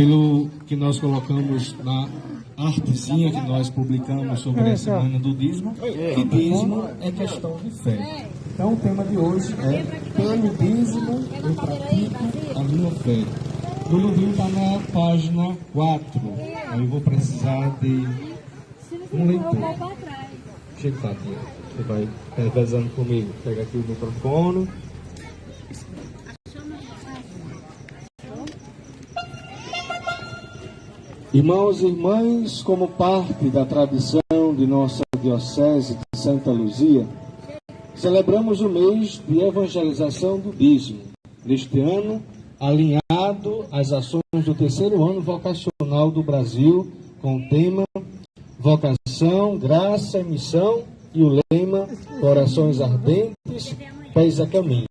pelo que nós colocamos na artezinha que nós publicamos sobre a semana do dízimo, que dízimo é questão de fé. Então o tema de hoje é: pelo dízimo eu pratico a minha fé. O livrinho está na página 4. Aí eu vou precisar de um leitor. Chega, Tati. Você vai revezando comigo. Pega aqui o microfone. Irmãos e irmãs, como parte da tradição de nossa Diocese de Santa Luzia, celebramos o mês de evangelização do dízimo. Neste ano, alinhado às ações do terceiro ano vocacional do Brasil, com o tema Vocação, Graça e Missão, e o lema Corações Ardentes, Pés a Caminho.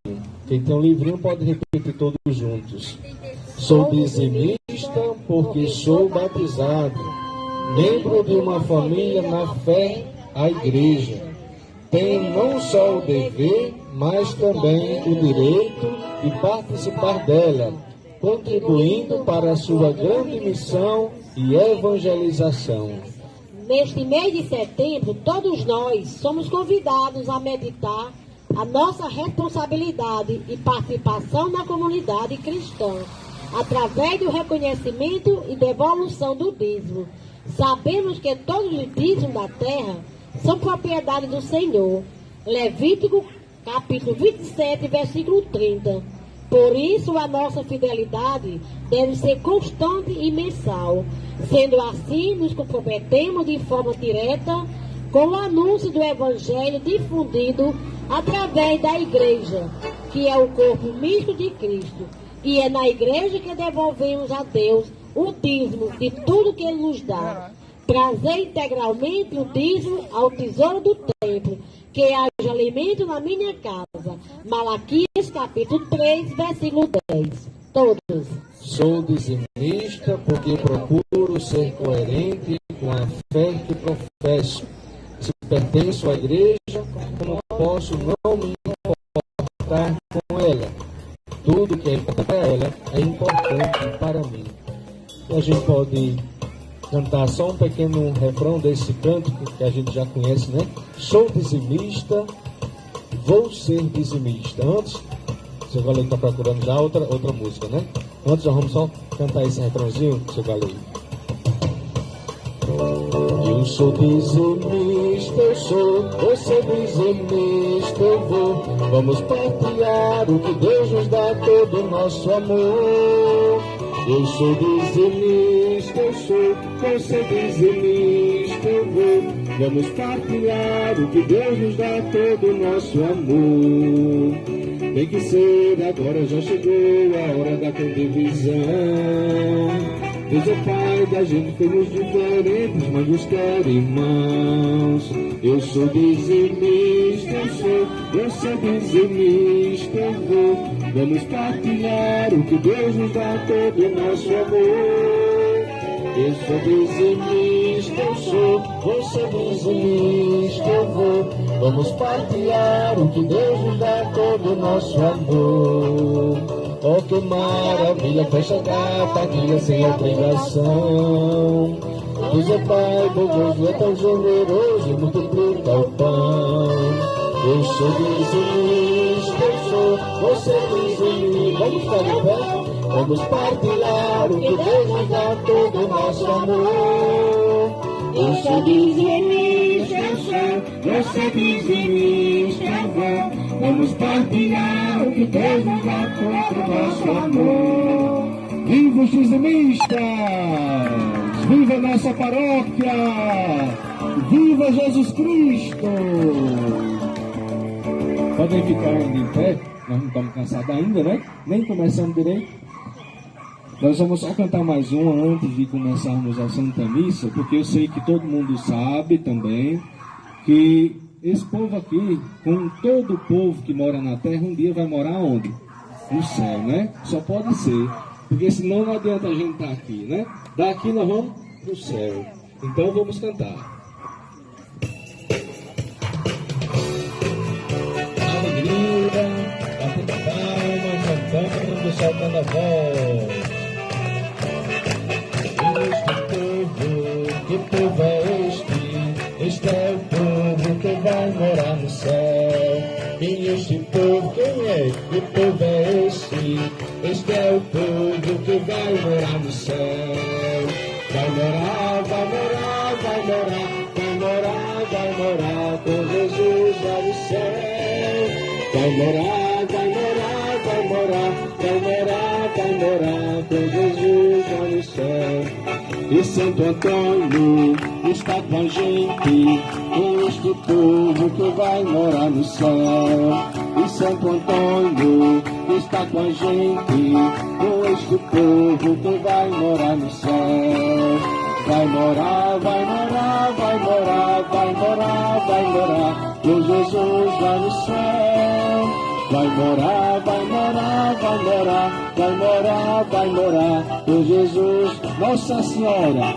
Quem tem um livrinho pode repetir todos juntos. Sou dizimista porque sou batizado, membro de uma família na fé, a igreja. Tenho não só o dever, mas também o direito de participar dela, contribuindo para a sua grande missão e evangelização. Neste mês de setembro, todos nós somos convidados a meditar a nossa responsabilidade e participação na comunidade cristã, através do reconhecimento e devolução do dízimo. Sabemos que todos os dízimos da terra são propriedade do Senhor. Levítico, capítulo 27, versículo 30. Por isso, a nossa fidelidade deve ser constante e mensal. Sendo assim, nos comprometemos de forma direta com o anúncio do Evangelho difundido através da Igreja, que é o corpo místico de Cristo. E é na igreja que devolvemos a Deus o dízimo de tudo que Ele nos dá. Trazer integralmente o dízimo ao tesouro do templo, que haja alimento na minha casa. Malaquias capítulo 3, versículo 10. Todos. Sou dizimista porque procuro ser coerente com a fé que professo. Se pertenço à igreja, como posso não me importar com ela? Tudo que é importante para ela é importante para mim. A gente pode cantar só um pequeno refrão desse cântico que a gente já conhece, né? Sou dizimista, vou ser dizimista. Antes, seu Galego está procurando já outra música, né? Antes, já vamos só cantar esse refrãozinho, seu Galego. Eu sou dizimista, eu sou, você dizimista, eu vou. Vamos partilhar o que Deus nos dá, todo o nosso amor. Eu sou dizimista, eu sou, você dizimista, eu vou. Vamos partilhar o que Deus nos dá, todo o nosso amor. Tem que ser, agora já chegou a hora da condivisão. Deus é Pai da gente, fomos diferentes, mas nos quer irmãos. Eu sou dizimista, eu sou, você é dizimista, eu vou. Vamos partilhar o que Deus nos dá, todo o nosso amor. Eu sou dizimista, eu sou, você é dizimista, eu vou. Vamos partilhar o que Deus nos dá, todo o nosso amor. Oh, que maravilha, festa da partilha sem obrigação. Deus é Pai bondoso, é tão generoso e multiplica o pão. Eu sou dizimista, eu sou, você dizimista. Vamos ficar de pé? Vamos partilhar o que Deus nos dá, todo o nosso amor. Eu sou dizimista, eu sou, você dizimista, eu vou. Vamos partilhar o que Deus nos dá, todo o nosso amor. Viva os dizimistas! Viva a nossa paróquia! Viva Jesus Cristo! Podem ficar em pé, nós não estamos cansados ainda, né? Nem começamos direito. Nós vamos só cantar mais uma antes de começarmos a Santa Missa, porque eu sei que todo mundo sabe também que esse povo aqui, com todo o povo que mora na terra, um dia vai morar onde? No céu, né? Só pode ser, porque senão não adianta a gente estar aqui, né? Daqui nós vamos pro céu. Então vamos cantar. Alegria, batendo palmas, cantando, soltando a voz. povo é este? Este é o povo que vai morar no céu. E este povo, quem é? Que povo é este? Este é o povo que vai morar no céu. Vai morar, vai morar, vai morar, vai morar, vai morar com Jesus lá no céu. Vai morar, vai morar, vai morar, vai morar, vai morar com Jesus lá no céu. E Santo Antônio está com a gente, com este povo que vai morar no céu. E Santo Antônio está com a gente, com este povo que vai morar no céu. Vai morar, vai morar, vai morar, vai morar, vai morar com Jesus lá no céu. Vai morar, vai morar, vai morar, vai morar, vai morar com Jesus. Nossa Senhora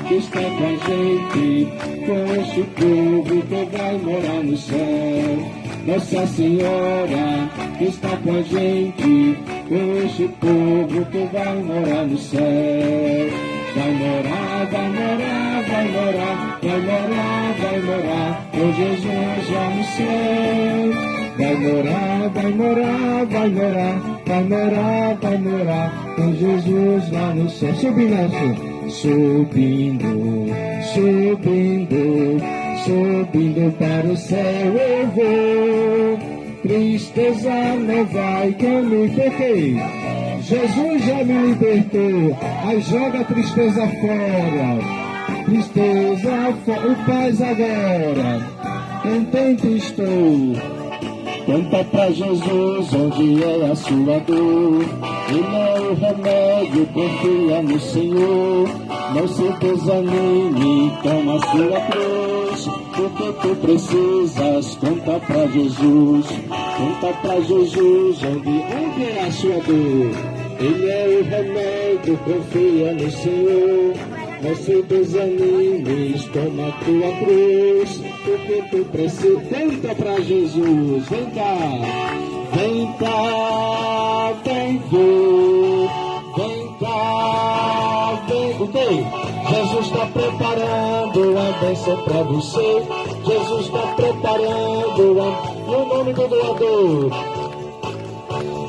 que está com a gente, com este povo que vai morar no céu. Nossa Senhora que está com a gente, com este povo que vai morar no céu. Vai morar, vai morar, vai morar, vai morar, vai morar com Jesus lá no céu. Vai morar, vai morar, vai morar, vai morar, vai morar com Jesus lá no céu. Subindo assim, subindo, subindo, subindo para o céu eu vou. Tristeza não vai comigo, porque Jesus já me libertou. Aí joga a tristeza fora, tristeza fora, o paz agora, contente estou. Canta pra Jesus onde é a sua dor. Ele é o remédio, confia no Senhor. Não se desanime, toma a sua cruz. Porque tu precisas, conta pra Jesus. Conta pra Jesus onde é a sua dor. Ele é o remédio, confia no Senhor. Não se desanime, toma a tua cruz. Porque tu precisa, canta pra Jesus. Vem cá, vem cá, vem ver. Vem cá, vem. O quê? Jesus está preparando a bênção pra você. Jesus está preparando o nome do doador.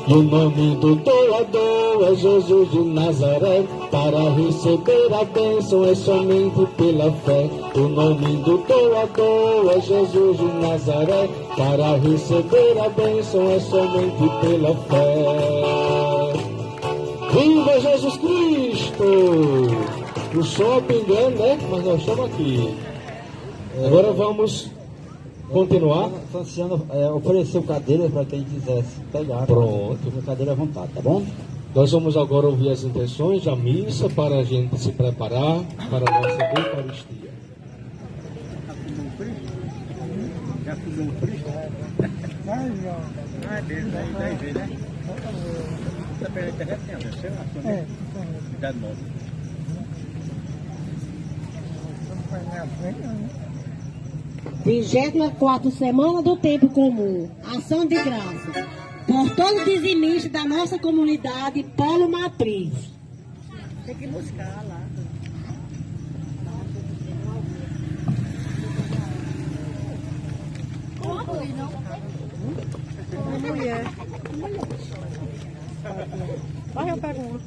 E o nome do doador é Jesus de Nazaré. Para receber a bênção é somente pela fé. O nome do doador é Jesus de Nazaré. Para receber a bênção é somente pela fé. Viva Jesus Cristo! O som pingando, né? Mas nós estamos aqui. Agora vamos continuar. Franciano ofereceu cadeiras para quem quisesse pegar. Pronto. Cadeira à vontade, tá bom? Nós vamos agora ouvir as intenções da missa para a gente se preparar para a nossa Eucaristia. Já fumou o Cristo? Ah, Deus, aí vê, né? Tá pela internet, tem a versão, né? Cuidado, modo. 24ª semana do tempo comum, ação de graça, por todo dizimista da nossa comunidade Polo Matriz. Tem que buscar lá. Mulher. Vai, eu pego uma.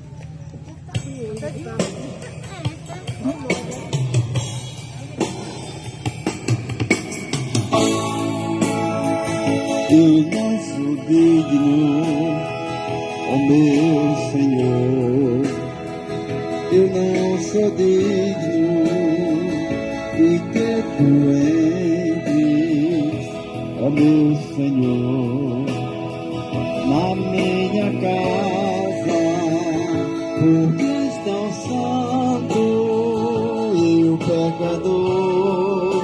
Eu não sou digno, ó meu Senhor. Eu não sou digno de que tu entres, ó meu Senhor, na minha casa, porque estão santo eu pecador.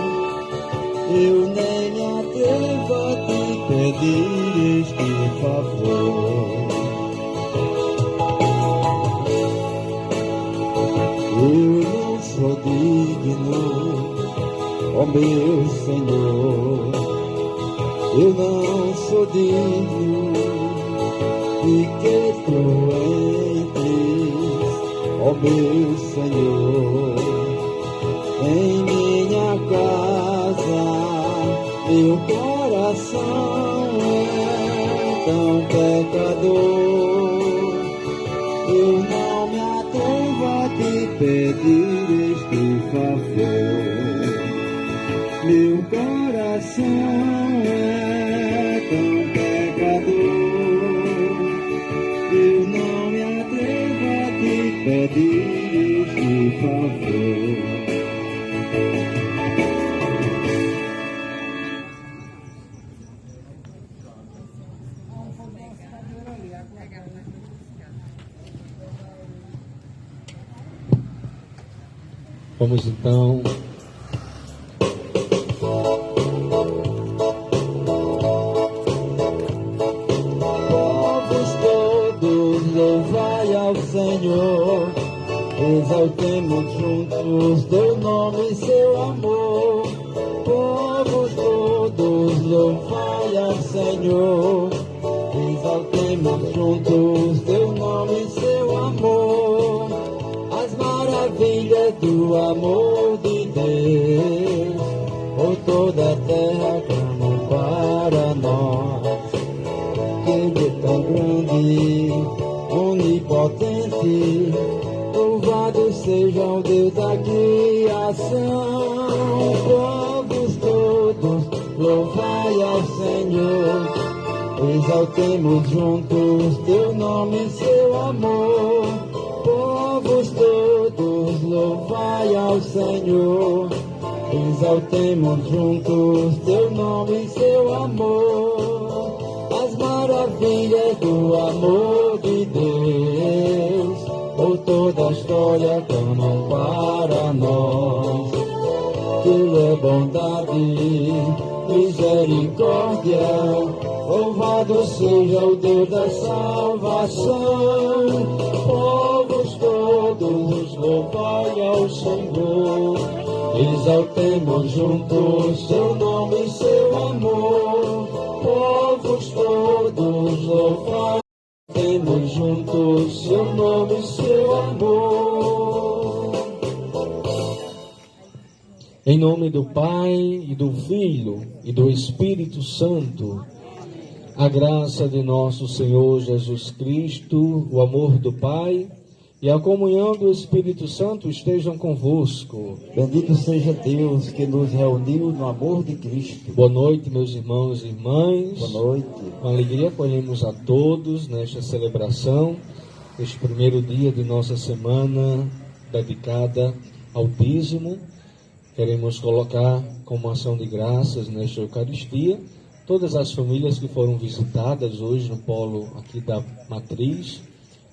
Eu nem atrevo a te pedir este favor. Eu não sou digno, ó meu Senhor. Eu não sou digno de que tu entres, ó meu Senhor. Em minha casa, meu coração é tão pecador. Eu não me atrevo a te pedir este favor. Meu coração é tão pecador. Eu não me atrevo a te pedir este favor. Vamos então povos todos, louvai ao Senhor, exaltemos juntos teu nome e seu amor. Povos todos, louvai ao Senhor, exaltemos juntos teu nome e seu amor. As maravilhas do amor de Deus, por toda a terra clamam para nós. Que Ele é tão grande, onipotente, louvado seja o Deus da criação. Povos todos, louvai ao Senhor, exaltemos juntos teu nome e seu amor. Povos todos, louvai ao Senhor, exaltemos juntos teu nome e seu amor. As maravilhas do amor de Deus, por toda a história clamam para nós. Que Ele é bondade, misericórdia, louvado seja o Deus da salvação. Povos todos, louvai ao Senhor, exaltemos juntos seu nome e seu amor. Povos todos, louvai, exaltemos juntos seu nome e seu amor. em nome do Pai e do Filho e do Espírito Santo. A graça de nosso Senhor Jesus Cristo, o amor do Pai e a comunhão do Espírito Santo estejam convosco. Bendito seja Deus que nos reuniu no amor de Cristo. Boa noite, meus irmãos e irmãs. Boa noite. Com alegria acolhemos a todos nesta celebração, este primeiro dia de nossa semana dedicada ao dízimo. Queremos colocar como ação de graças nesta Eucaristia todas as famílias que foram visitadas hoje no polo aqui da Matriz,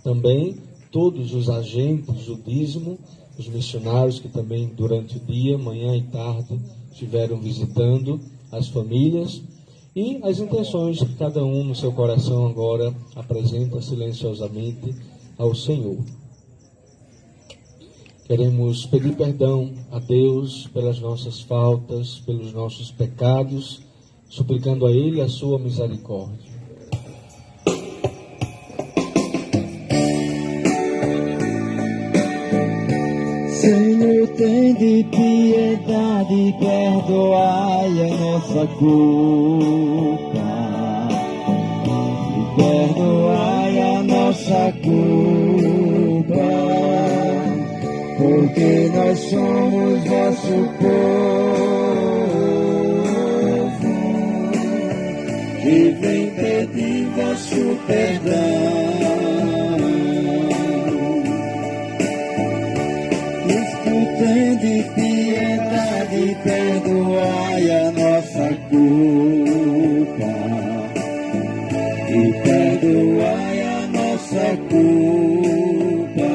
também todos os agentes do dízimo, os missionários que também durante o dia, manhã e tarde, estiveram visitando as famílias, e as intenções que cada um no seu coração agora apresenta silenciosamente ao Senhor. Queremos pedir perdão a Deus pelas nossas faltas, pelos nossos pecados, suplicando a Ele a sua misericórdia. Senhor, tem de piedade, perdoai a nossa culpa, e perdoai a nossa culpa, porque nós somos vosso povo, e vem pedir vosso perdão. Tende piedade, perdoai a nossa culpa, e perdoai a nossa culpa,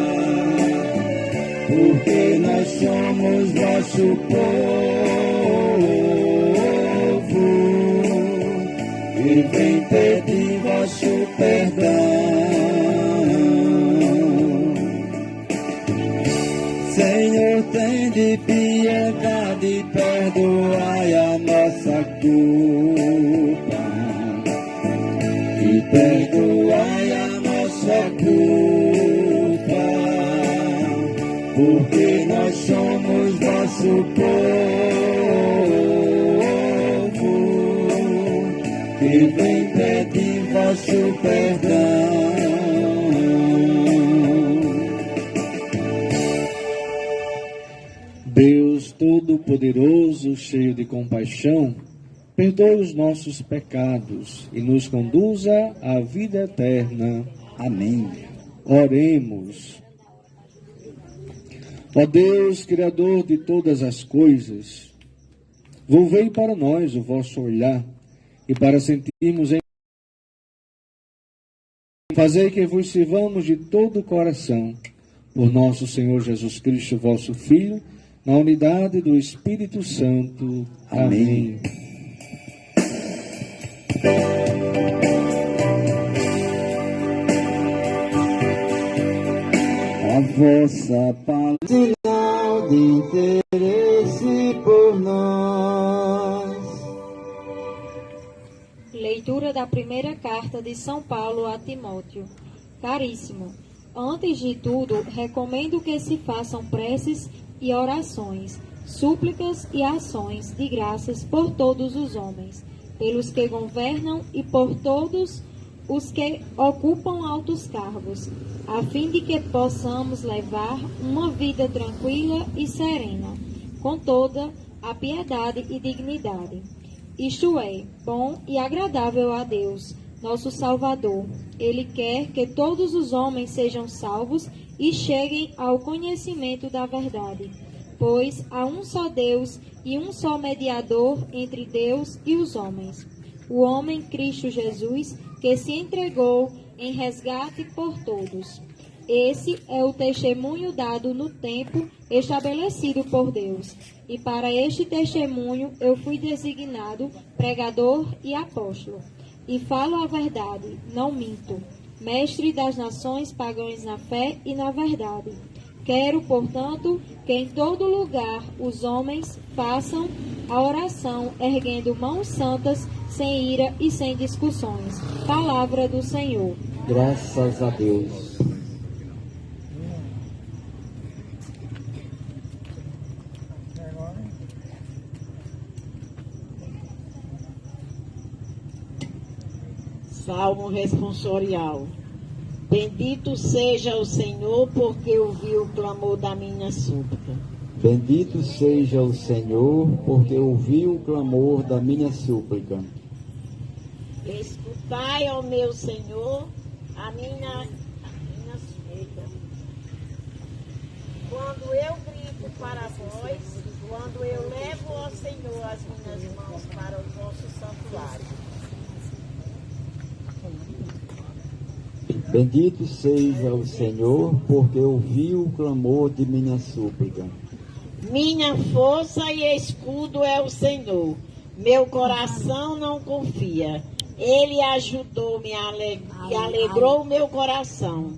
porque nós somos vosso povo, e vem pedir vosso perdão. Senhor, tende piedade, perdoai a nossa culpa, e perdoai a nossa culpa, porque nós somos vosso povo, que vem pedir vosso perdão. Deus Todo-Poderoso, cheio de compaixão, perdoe os nossos pecados e nos conduza à vida eterna. Amém. Oremos. Ó Deus, Criador de todas as coisas, volvei para nós o vosso olhar e para sentirmos em fazei que vos sirvamos de todo o coração, por nosso Senhor Jesus Cristo, vosso Filho, na unidade do Espírito Santo. Amém. A vossa palavra, sinal de interesse por nós. Leitura da primeira carta de São Paulo a Timóteo. Caríssimo, antes de tudo, recomendo que se façam preces e orações, súplicas e ações de graças por todos os homens, pelos que governam e por todos os que ocupam altos cargos, a fim de que possamos levar uma vida tranquila e serena, com toda a piedade e dignidade. Isto é, bom e agradável a Deus, nosso Salvador. Ele quer que todos os homens sejam salvos e cheguem ao conhecimento da verdade, pois há um só Deus e um só mediador entre Deus e os homens, o homem Cristo Jesus, que se entregou em resgate por todos. Esse é o testemunho dado no tempo estabelecido por Deus, e para este testemunho eu fui designado pregador e apóstolo. E falo a verdade, não minto, mestre das nações pagãs na fé e na verdade. Quero, portanto, que em todo lugar os homens façam a oração erguendo mãos santas, sem ira e sem discussões. Palavra do Senhor. Graças a Deus. Salmo responsorial. Bendito seja o Senhor, porque ouviu o clamor da minha súplica. Bendito seja o Senhor, porque ouviu o clamor da minha súplica. Escutai, ó meu Senhor, a minha súplica. Quando eu grito para vós, quando eu levo, ó Senhor, as minhas mãos para o vosso santuário. Bendito seja o Senhor, porque ouviu o clamor de minha súplica. Minha força e escudo é o Senhor. Meu coração não confia. Ele ajudou-me e alegrou meu coração.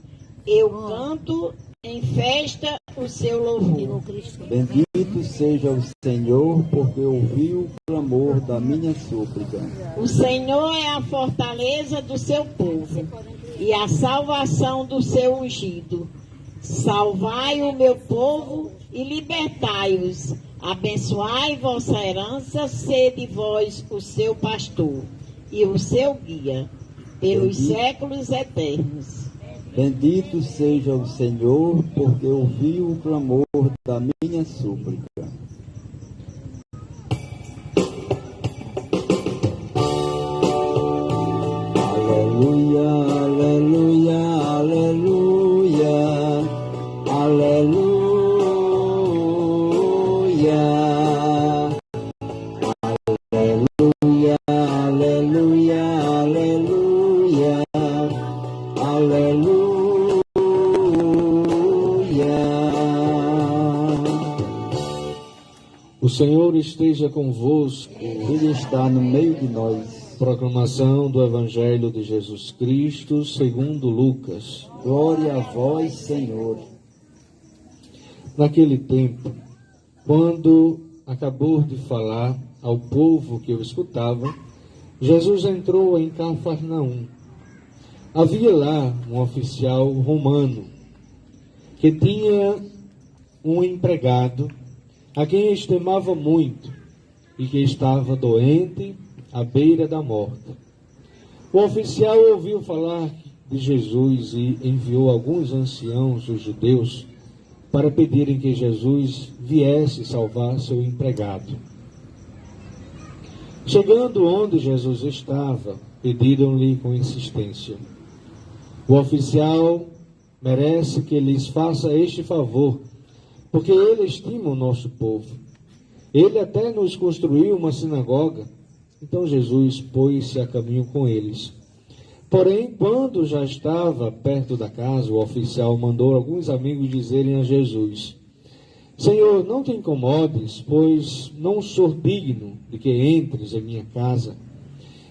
Eu canto em festa o seu louvor. Bendito seja o Senhor, porque ouviu o clamor da minha súplica. O Senhor é a fortaleza do seu povo e a salvação do seu ungido. Salvai o meu povo e libertai-os. Abençoai vossa herança, sede vós o seu pastor e o seu guia, pelos séculos eternos. Bendito seja o Senhor, porque ouviu o clamor da minha súplica. Aleluia, aleluia, aleluia, aleluia, aleluia, aleluia, aleluia, aleluia. O Senhor esteja convosco. Ele está no meio de nós. Proclamação do Evangelho de Jesus Cristo segundo Lucas. Glória a vós, Senhor. Naquele tempo, quando acabou de falar ao povo que o escutava, Jesus entrou em Cafarnaum. Havia lá um oficial romano que tinha um empregado a quem estimava muito e que estava doente à beira da morte. O oficial ouviu falar de Jesus e enviou alguns anciãos, os judeus, para pedirem que Jesus viesse salvar seu empregado. Chegando onde Jesus estava, pediram-lhe com insistência: o oficial merece que lhes faça este favor, porque ele estima o nosso povo. Ele até nos construiu uma sinagoga. Então Jesus pôs-se a caminho com eles. Porém, quando já estava perto da casa, o oficial mandou alguns amigos dizerem a Jesus: Senhor, não te incomodes, pois não sou digno de que entres em minha casa.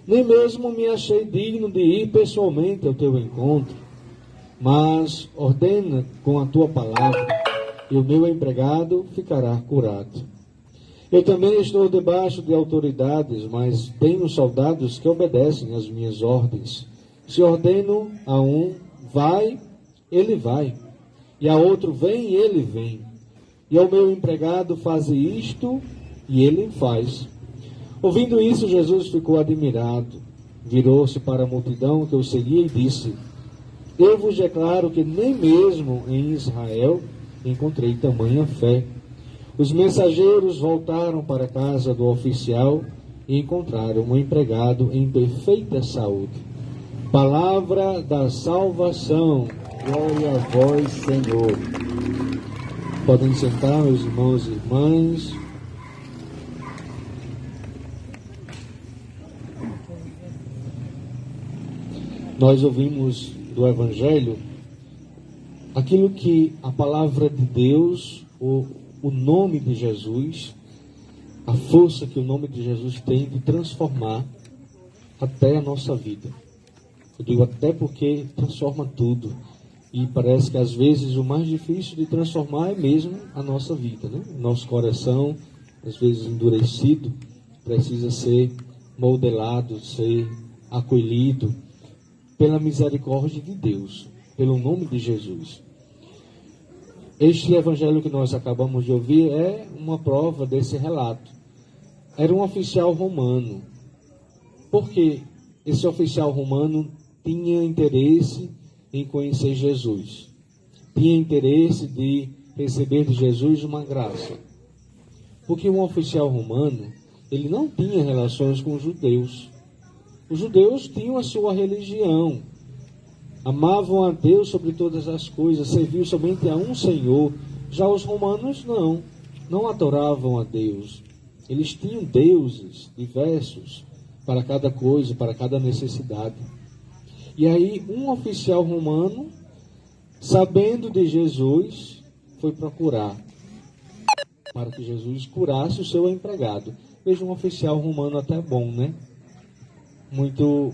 Nem mesmo me achei digno de ir pessoalmente ao teu encontro. Mas ordena com a tua palavra, e o meu empregado ficará curado. Eu também estou debaixo de autoridades, mas tenho soldados que obedecem às minhas ordens. Se ordeno a um, vai, ele vai. E a outro, vem, ele vem. E ao meu empregado, faz isto, e ele faz. Ouvindo isso, Jesus ficou admirado. Virou-se para a multidão que o seguia e disse: Eu vos declaro que nem mesmo em Israel encontrei tamanha fé. Os mensageiros voltaram para a casa do oficial e encontraram um empregado em perfeita saúde. Palavra da salvação. Glória a vós, Senhor. Podem sentar, meus irmãos e irmãs. Nós ouvimos do Evangelho aquilo que a palavra de Deus, o nome de Jesus, a força que o nome de Jesus tem de transformar até a nossa vida. Eu digo até porque transforma tudo. E parece que às vezes o mais difícil de transformar é mesmo a nossa vida, né? Nosso coração, às vezes endurecido, precisa ser modelado, ser acolhido pela misericórdia de Deus, pelo nome de Jesus. Este evangelho que nós acabamos de ouvir é uma prova desse relato. Era um oficial romano. Porque esse oficial romano tinha interesse em conhecer Jesus. Tinha interesse de receber de Jesus uma graça. Porque um oficial romano, ele não tinha relações com os judeus. Os judeus tinham a sua religião. Amavam a Deus sobre todas as coisas, serviam somente a um Senhor. Já os romanos não adoravam a Deus. Eles tinham deuses diversos para cada coisa, para cada necessidade. E aí um oficial romano, sabendo de Jesus, foi procurar para que Jesus curasse o seu empregado. Veja, um oficial romano até bom, né? Muito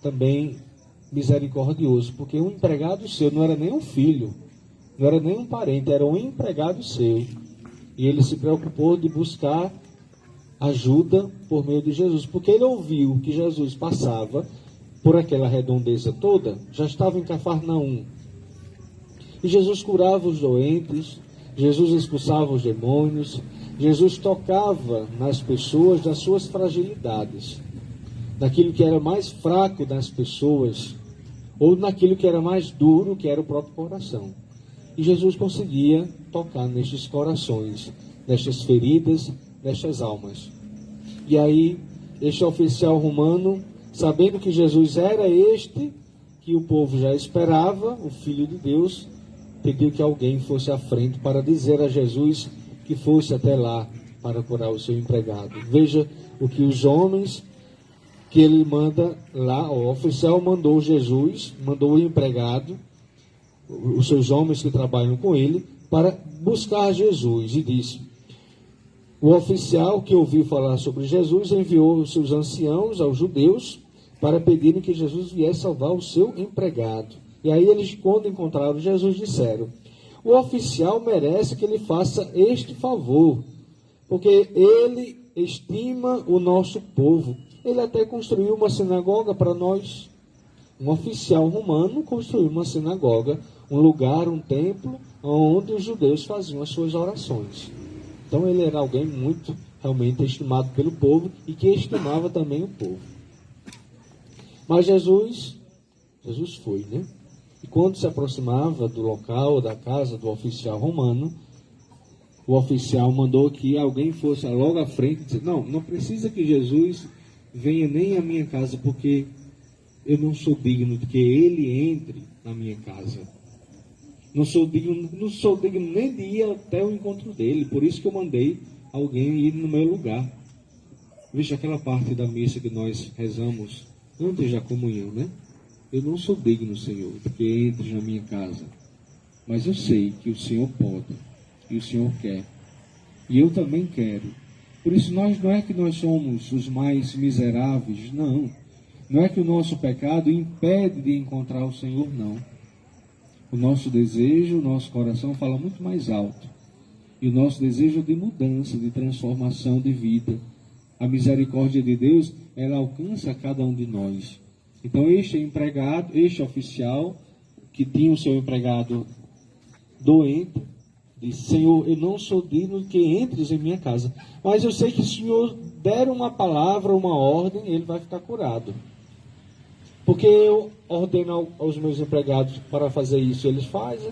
também misericordioso, porque um empregado seu não era nem um filho, não era nem um parente, era um empregado seu. E ele se preocupou de buscar ajuda por meio de Jesus, porque ele ouviu que Jesus passava por aquela redondeza toda, já estava em Cafarnaum. E Jesus curava os doentes, Jesus expulsava os demônios, Jesus tocava nas pessoas das suas fragilidades, naquilo que era mais fraco das pessoas, ou naquilo que era mais duro, que era o próprio coração. E Jesus conseguia tocar nestes corações, nestas feridas, nestas almas. E aí, este oficial romano, sabendo que Jesus era este que o povo já esperava, o Filho de Deus, pediu que alguém fosse à frente para dizer a Jesus que fosse até lá para curar o seu empregado. Veja o que os homens que ele manda lá, o oficial mandou Jesus, mandou o empregado, os seus homens que trabalham com ele, para buscar Jesus. E disse: o oficial que ouviu falar sobre Jesus enviou os seus anciãos aos judeus para pedirem que Jesus viesse salvar o seu empregado. E aí eles, quando encontraram Jesus, disseram: o oficial merece que ele faça este favor, porque ele estima o nosso povo. Ele até construiu uma sinagoga para nós. Um oficial romano construiu uma sinagoga, um lugar, um templo, onde os judeus faziam as suas orações. Então ele era alguém muito realmente estimado pelo povo e que estimava também o povo. Mas Jesus foi, né? E quando se aproximava do local, da casa do oficial romano, o oficial mandou que alguém fosse logo à frente e disse: não precisa que Jesus venha nem à minha casa, porque eu não sou digno de que ele entre na minha casa. Não sou digno nem de ir até o encontro dele. Por isso que eu mandei alguém ir no meu lugar. Veja aquela parte da missa que nós rezamos antes da comunhão, né? Eu não sou digno, Senhor, de que entre na minha casa. Mas eu sei que o Senhor pode. E o Senhor quer. E eu também quero. Por isso não é que nós somos os mais miseráveis, não. Não é que o nosso pecado impede de encontrar o Senhor, não. O nosso desejo, o nosso coração fala muito mais alto. E o nosso desejo de mudança, de transformação de vida. A misericórdia de Deus, ela alcança a cada um de nós. Então este empregado, este oficial, que tinha o seu empregado doente, disse: Senhor, eu não sou digno que entres em minha casa, mas eu sei que se o Senhor der uma palavra, uma ordem, ele vai ficar curado. Porque eu ordeno aos meus empregados para fazer isso, eles fazem.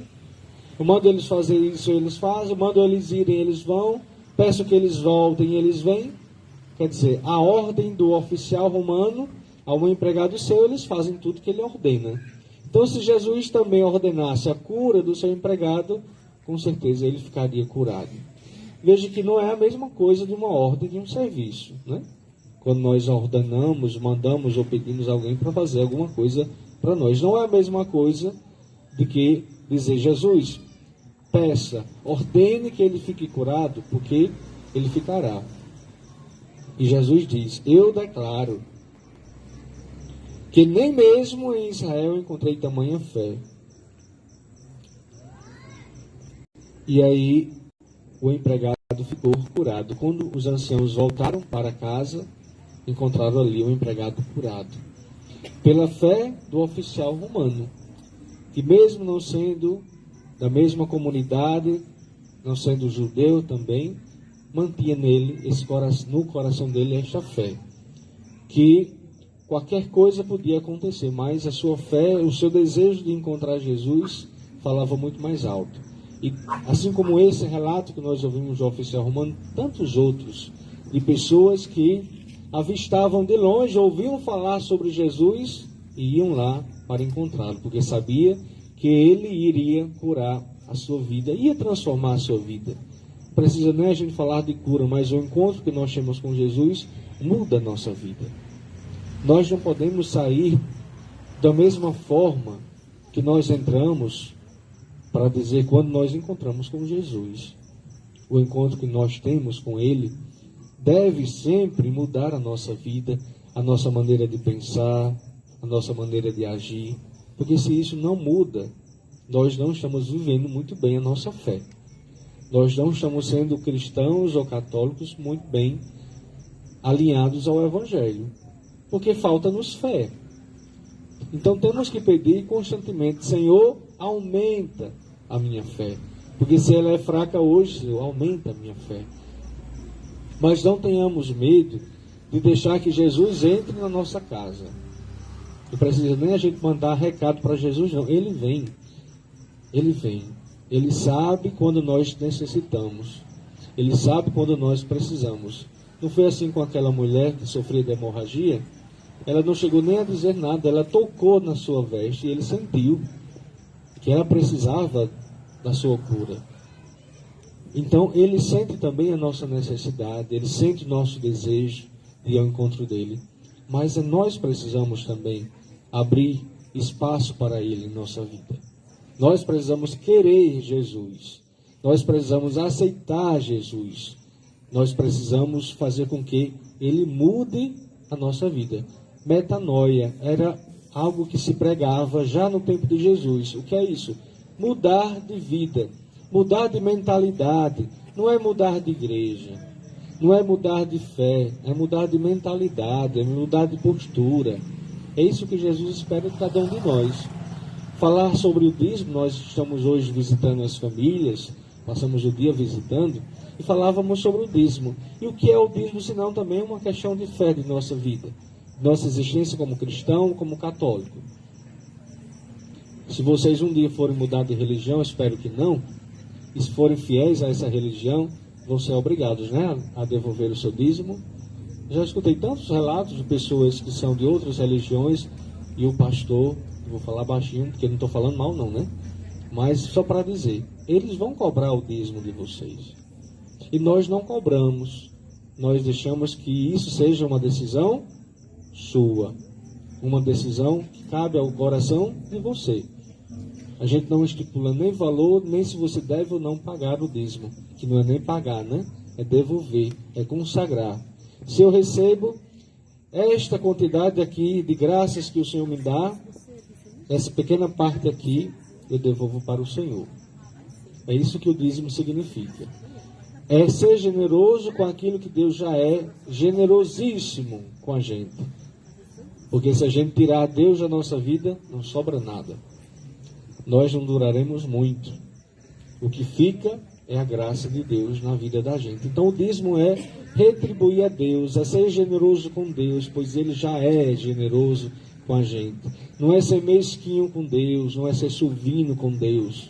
Eu mando eles fazer isso, eles fazem. Eu mando eles irem, eles vão. Peço que eles voltem, eles vêm. Quer dizer, a ordem do oficial romano ao empregado seu, eles fazem tudo que ele ordena. Então, se Jesus também ordenasse a cura do seu empregado, com certeza ele ficaria curado. Veja que não é a mesma coisa de uma ordem de um serviço, né? Quando nós ordenamos, mandamos ou pedimos alguém para fazer alguma coisa para nós. Não é a mesma coisa de que dizer: Jesus, peça, ordene que ele fique curado, porque ele ficará. E Jesus diz: eu declaro que nem mesmo em Israel encontrei tamanha fé. E aí o empregado ficou curado. Quando os anciãos voltaram para casa, encontraram ali o empregado curado. Pela fé do oficial romano, que mesmo não sendo da mesma comunidade, não sendo judeu também, mantinha no coração dele esta fé. Que qualquer coisa podia acontecer, mas a sua fé, o seu desejo de encontrar Jesus falava muito mais alto. E assim como esse relato que nós ouvimos do oficial romano, tantos outros, de pessoas que avistavam de longe, ouviam falar sobre Jesus e iam lá para encontrá-lo, porque sabia que ele iria curar a sua vida, ia transformar a sua vida. Precisa nem a gente falar de cura, mas o encontro que nós temos com Jesus muda a nossa vida. Nós não podemos sair da mesma forma que nós entramos, para dizer, quando nós encontramos com Jesus. O encontro que nós temos com Ele deve sempre mudar a nossa vida, a nossa maneira de pensar, a nossa maneira de agir. Porque se isso não muda, nós não estamos vivendo muito bem a nossa fé. Nós não estamos sendo cristãos ou católicos muito bem alinhados ao Evangelho. Porque falta-nos fé. Então temos que pedir constantemente: Senhor, aumenta a minha fé. Porque se ela é fraca hoje, Senhor, aumenta a minha fé. Mas não tenhamos medo de deixar que Jesus entre na nossa casa. Não precisa nem a gente mandar recado para Jesus, não. Ele vem. Ele vem. Ele sabe quando nós necessitamos. Ele sabe quando nós precisamos. Não foi assim com aquela mulher que sofria de hemorragia? Ela não chegou nem a dizer nada. Ela tocou na sua veste e ele sentiu que ela precisava da sua cura. Então ele sente também a nossa necessidade, ele sente o nosso desejo de ir ao encontro dele. Mas nós precisamos também abrir espaço para ele em nossa vida. Nós precisamos querer Jesus. Nós precisamos aceitar Jesus. Nós precisamos fazer com que ele mude a nossa vida. Metanoia era algo que se pregava já no tempo de Jesus. O que é isso? Mudar de vida, mudar de mentalidade. Não é mudar de igreja, não é mudar de fé, é mudar de mentalidade, é mudar de postura. É isso que Jesus espera de cada um de nós. falar sobre o dízimo, nós estamos hoje visitando as famílias, passamos o dia visitando, e falávamos sobre o dízimo. E o que é o dízimo, senão também uma questão de fé de nossa vida, nossa existência como cristão, como católico. Se vocês um dia forem mudar de religião, espero que não, e se forem fiéis a essa religião, vão ser obrigados, né, a devolver o seu dízimo. Já escutei tantos relatos de pessoas que são de outras religiões, e o pastor, vou falar baixinho, porque não estou falando mal não, né? Mas só para dizer, eles vão cobrar o dízimo de vocês. E nós não cobramos, nós deixamos que isso seja uma decisão sua, uma decisão que cabe ao coração de você. A gente não estipula nem valor, nem se você deve ou não pagar o dízimo, que não é nem pagar, né? É devolver, é consagrar. Se eu recebo esta quantidade aqui de graças que o Senhor me dá, essa pequena parte aqui, eu devolvo para o Senhor. É isso que o dízimo significa. É ser generoso com aquilo que Deus já é generosíssimo com a gente. Porque se a gente tirar Deus da nossa vida, não sobra nada. Nós não duraremos muito. O que fica é a graça de Deus na vida da gente. Então o dízimo é retribuir a Deus, é ser generoso com Deus, pois Ele já é generoso com a gente. Não é ser mesquinho com Deus, não é ser suvino com Deus.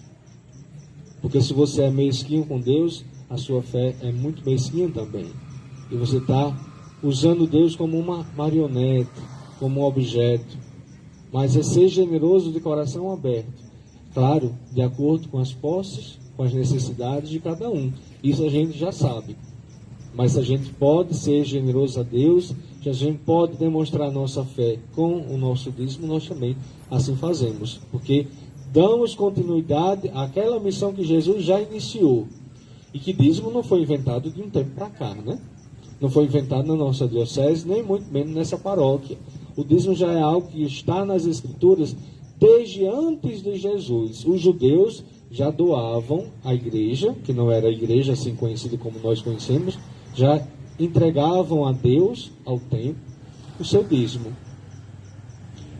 Porque se você é mesquinho com Deus, a sua fé é muito mesquinha também. E você está usando Deus como uma marionete, como um objeto. Mas é ser generoso de coração aberto. Claro, de acordo com as posses, com as necessidades de cada um. Isso a gente já sabe. Mas a gente pode ser generoso a Deus, se a gente pode demonstrar nossa fé com o nosso dízimo, nós também assim fazemos. Porque damos continuidade àquela missão que Jesus já iniciou. E que dízimo não foi inventado de um tempo para cá, né? Não foi inventado na nossa diocese, nem muito menos nessa paróquia. O dízimo já é algo que está nas Escrituras desde antes de Jesus. Os judeus já doavam à igreja, que não era a igreja assim conhecida como nós conhecemos, já entregavam a Deus, ao templo, o seu dízimo.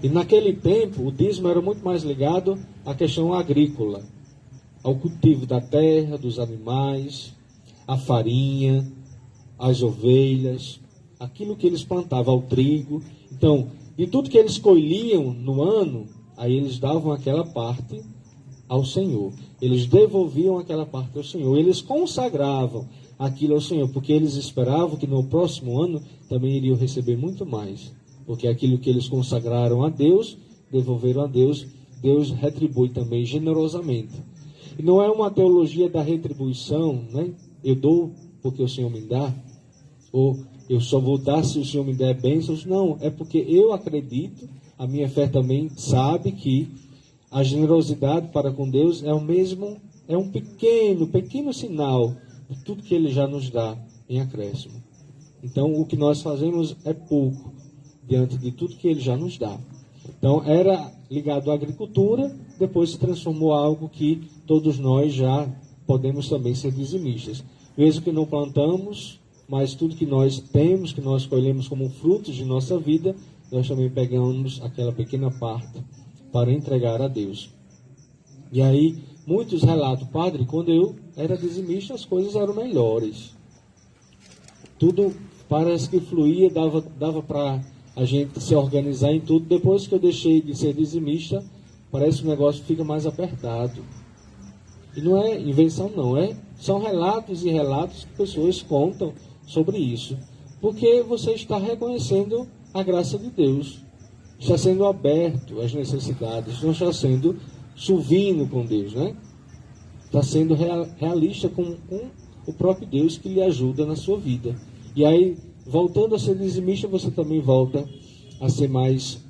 E naquele tempo, o dízimo era muito mais ligado à questão agrícola, ao cultivo da terra, dos animais, à farinha, às ovelhas, aquilo que eles plantavam, ao trigo. Então, de tudo que eles colhiam no ano, aí eles davam aquela parte ao Senhor. Eles devolviam aquela parte ao Senhor. Eles consagravam aquilo ao Senhor, porque eles esperavam que no próximo ano também iriam receber muito mais. Porque aquilo que eles consagraram a Deus, devolveram a Deus, Deus retribui também generosamente. E não é uma teologia da retribuição, né? Eu dou porque o Senhor me dá, ou eu só vou dar se o Senhor me der bênçãos. Não, é porque eu acredito, a minha fé também sabe que a generosidade para com Deus é o mesmo, é um pequeno sinal de tudo que Ele já nos dá em acréscimo. Então, o que nós fazemos é pouco diante de tudo que Ele já nos dá. Então, era ligado à agricultura, depois se transformou em algo que todos nós já podemos também ser dizimistas. Mesmo que não plantamos, mas tudo que nós temos, que nós colhemos como frutos de nossa vida, nós também pegamos aquela pequena parte para entregar a Deus. E aí, muitos relatam, padre, quando eu era dizimista, as coisas eram melhores. Tudo parece que fluía, dava para a gente se organizar em tudo. Depois que eu deixei de ser dizimista, parece que o negócio fica mais apertado. E não é invenção não, são relatos e relatos que pessoas contam sobre isso. Porque você está reconhecendo a graça de Deus. Está sendo aberto às necessidades, não está sendo suvino com Deus, né? Está sendo realista com o próprio Deus que lhe ajuda na sua vida. E aí, voltando a ser dizimista, você também volta a ser mais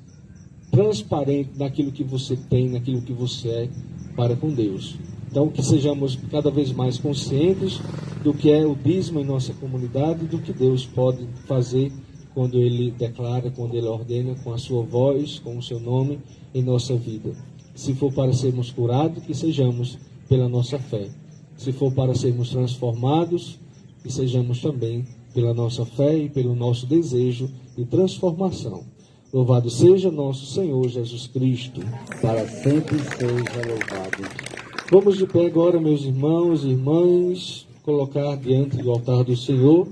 transparente naquilo que você tem, naquilo que você é para com Deus. Então, que sejamos cada vez mais conscientes do que é o dízimo em nossa comunidade, do que Deus pode fazer quando Ele declara, quando Ele ordena, com a sua voz, com o seu nome em nossa vida. Se for para sermos curados, que sejamos pela nossa fé. Se for para sermos transformados, que sejamos também pela nossa fé e pelo nosso desejo de transformação. Louvado seja nosso Senhor Jesus Cristo. Para sempre seja louvado. Vamos de pé agora, meus irmãos e irmãs, colocar diante do altar do Senhor,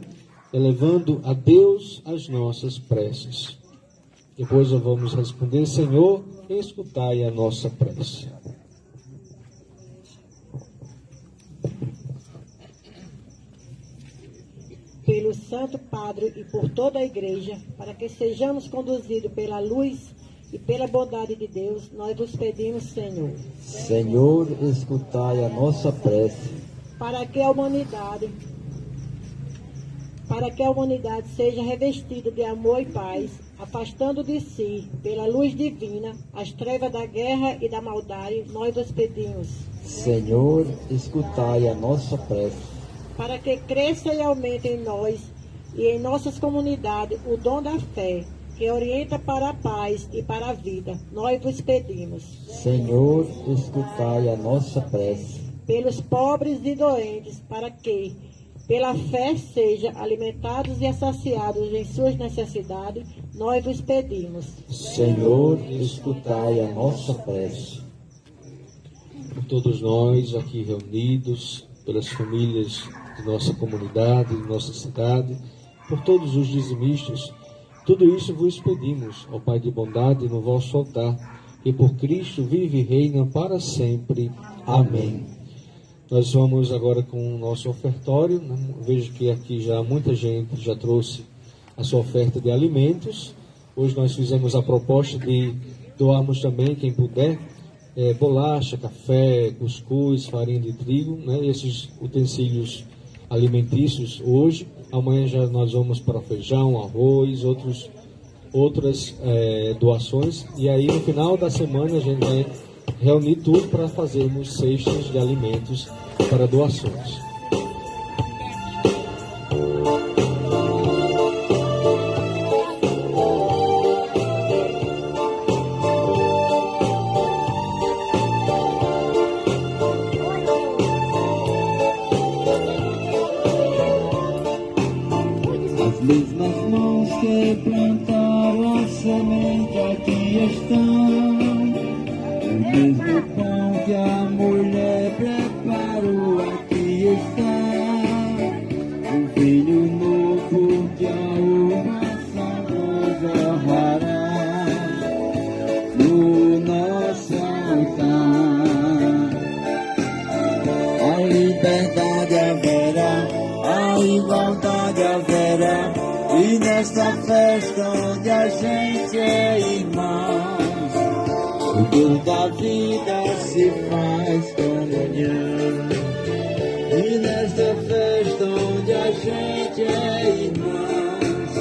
elevando a Deus as nossas preces. Depois vamos responder: Senhor, escutai a nossa prece. Pelo Santo Padre e por toda a Igreja, para que sejamos conduzidos pela luz e pela bondade de Deus, nós vos pedimos, Senhor. Senhor, escutai a nossa prece. Para que a humanidade seja revestida de amor e paz, afastando de si, pela luz divina, as trevas da guerra e da maldade, nós vos pedimos. Senhor, escutai a nossa prece. Para que cresça e aumente em nós e em nossas comunidades o dom da fé, que orienta para a paz e para a vida, nós vos pedimos. Senhor, escutai a nossa prece. Pelos pobres e doentes, para que, pela fé, sejam alimentados e saciados em suas necessidades, nós vos pedimos. Senhor, escutai a nossa prece. Por todos nós aqui reunidos, pelas famílias de nossa comunidade, de nossa cidade, por todos os dizimistas, tudo isso vos pedimos, ó Pai de bondade, no vosso altar, que por Cristo vive e reina para sempre. Amém. Nós vamos agora com o nosso ofertório. Vejo que aqui já muita gente já trouxe a sua oferta de alimentos. Hoje nós fizemos a proposta de doarmos também, quem puder, bolacha, café, cuscuz, farinha de trigo, né? Esses utensílios alimentícios hoje. Amanhã já nós vamos para feijão, arroz, outras doações. E aí no final da semana a gente vai reunir tudo para fazermos cestas de alimentos para doações. As mesmas mãos que plantaram a semente aqui estão. O mesmo pão que a mulher preparou aqui está. O vinho novo que a uva saborosa rará no nosso altar. A liberdade haverá, a igualdade haverá, e nesta festa onde a gente é irmãos, o Deus da vida se faz comunhão. E nesta festa onde a gente é irmãos,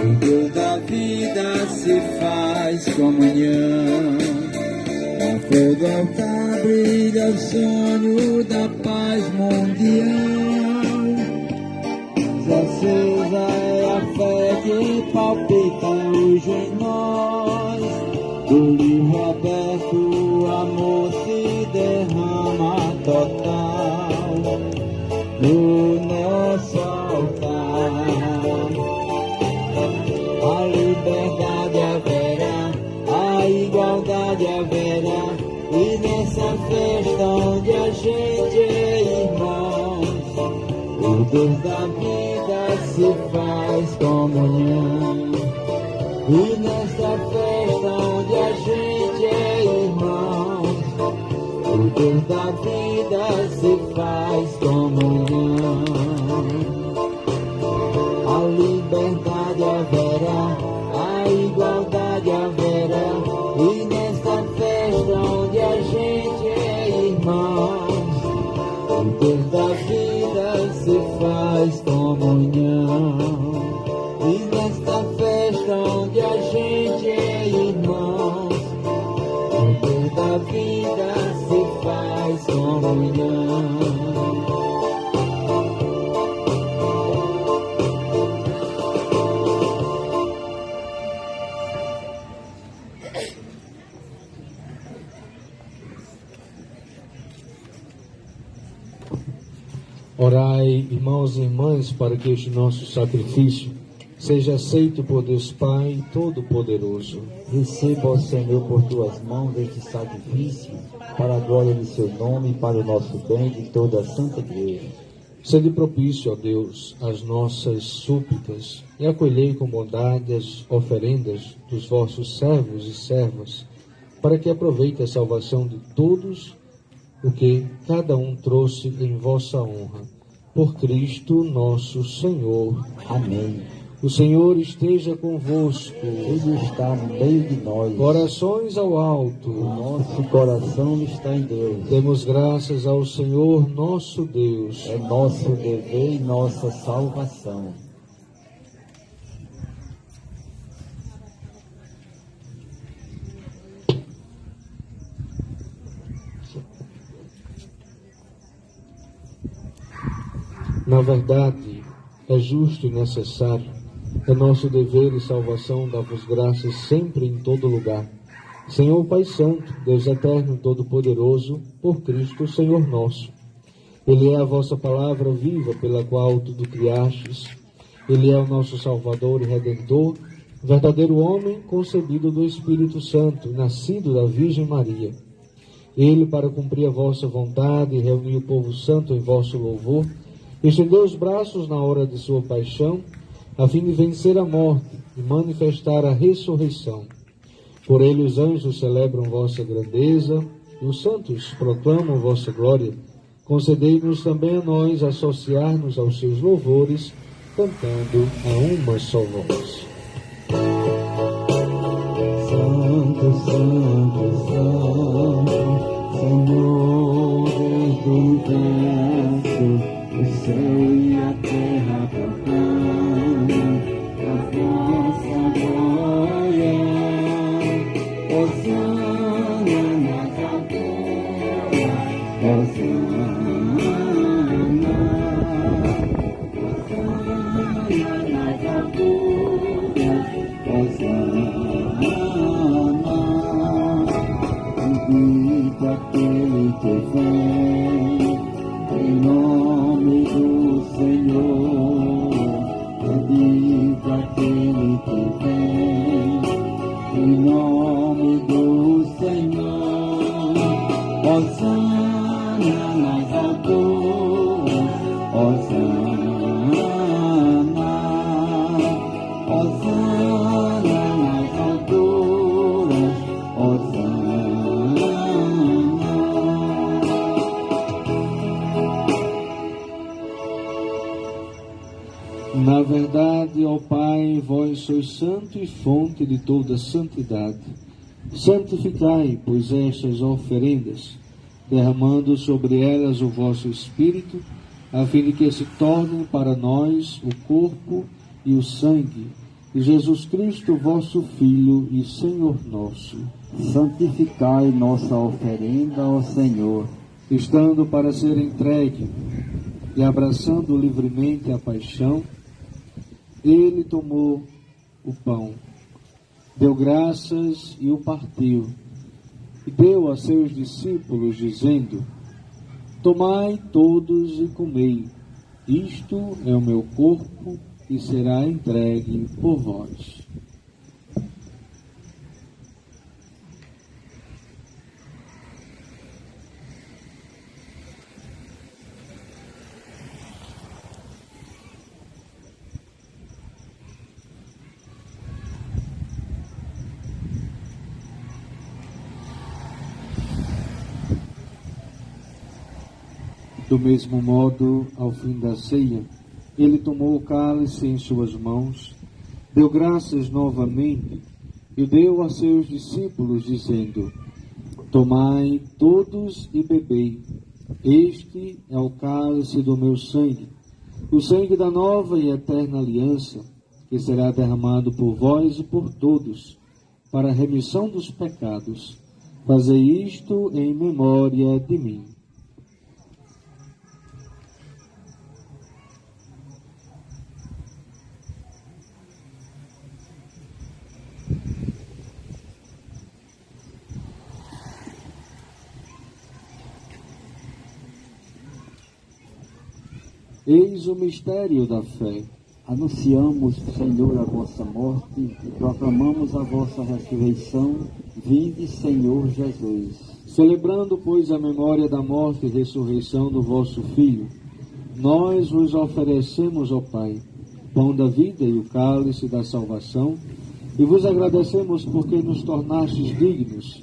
o Deus da vida se faz comunhão. Na flor do altar brilha o sonho da paz mundial. Acesa é a fé que palpita hoje em nós. Do livro aberto o amor se derrama total no nosso altar. A liberdade haverá, a igualdade haverá, e nessa festa onde a gente é irmãos, o Deus da vida se faz comunhão. E nesta festa onde a gente é irmãos, o Deus da vida se faz comunhão. A liberdade haverá, a igualdade haverá, e nesta festa onde a gente é irmãos, o Deus da vida se faz comunhão. E nesta festa onde a gente é irmãos, o Deus da vida se faz comunhão. Orai, irmãos e irmãs, para que este nosso sacrifício seja aceito por Deus Pai Todo-Poderoso. Receba, ó Senhor, por tuas mãos este sacrifício, para a glória de seu nome e para o nosso bem de toda a Santa Igreja. Sede propício, ó Deus, às nossas súplicas e acolhei com bondade as oferendas dos vossos servos e servas, para que aproveite a salvação de todos o que cada um trouxe em vossa honra. Por Cristo nosso Senhor. Amém. O Senhor esteja convosco. Ele está no meio de nós. Corações ao O alto. nosso coração está em Deus. Demos graças ao Senhor nosso Deus. É nosso dever e nossa salvação. Na verdade, é justo e necessário, é nosso dever e salvação dar-vos graças sempre e em todo lugar. Senhor Pai Santo, Deus Eterno e Todo-Poderoso, por Cristo, Senhor nosso. Ele é a vossa palavra viva, pela qual tudo criastes. Ele é o nosso Salvador e Redentor, verdadeiro homem, concebido do Espírito Santo, nascido da Virgem Maria. Ele, para cumprir a vossa vontade e reunir o povo santo em vosso louvor, estendeu os braços na hora de sua paixão, a fim de vencer a morte e manifestar a ressurreição. Por ele os anjos celebram vossa grandeza e os santos proclamam vossa glória. Concedei-nos também a nós associar-nos aos seus louvores, cantando a uma só voz. Santo, Santo, Santo, Senhor Deus do universo, o céu e a terra proclamam a vossa glória. Hosana nas alturas, Hosana, Hosana nas alturas, Hosana. Bendito aquele que vem em nome do Senhor, bendito aquele que vem em nome do Senhor. Hosana nas alturas, Hosana, Hosana nas alturas, Hosana. Na verdade, ó Pai, vós sois santo e fonte de toda santidade. Santificai, pois, estas oferendas, derramando sobre elas o vosso Espírito, a fim de que se tornem para nós o corpo e o sangue de Jesus Cristo, vosso Filho e Senhor nosso. Santificai nossa oferenda ao Senhor, Estando para ser entregue e abraçando livremente a paixão, ele tomou o pão, deu graças e o partiu, e deu a seus discípulos, dizendo: Tomai todos e comei, isto é o meu corpo, que será entregue por vós. Do mesmo modo, ao fim da ceia, ele tomou o cálice em suas mãos, deu graças novamente e o deu a seus discípulos, dizendo: Tomai todos e bebei, este é o cálice do meu sangue, o sangue da nova e eterna aliança, que será derramado por vós e por todos, para a remissão dos pecados. Fazei isto em memória de mim. Eis o mistério da fé. Anunciamos, Senhor, a vossa morte e proclamamos a vossa ressurreição. Vinde, Senhor Jesus. Celebrando, pois, a memória da morte e ressurreição do vosso Filho, nós vos oferecemos, ó Pai, o pão da vida e o cálice da salvação, e vos agradecemos porque nos tornastes dignos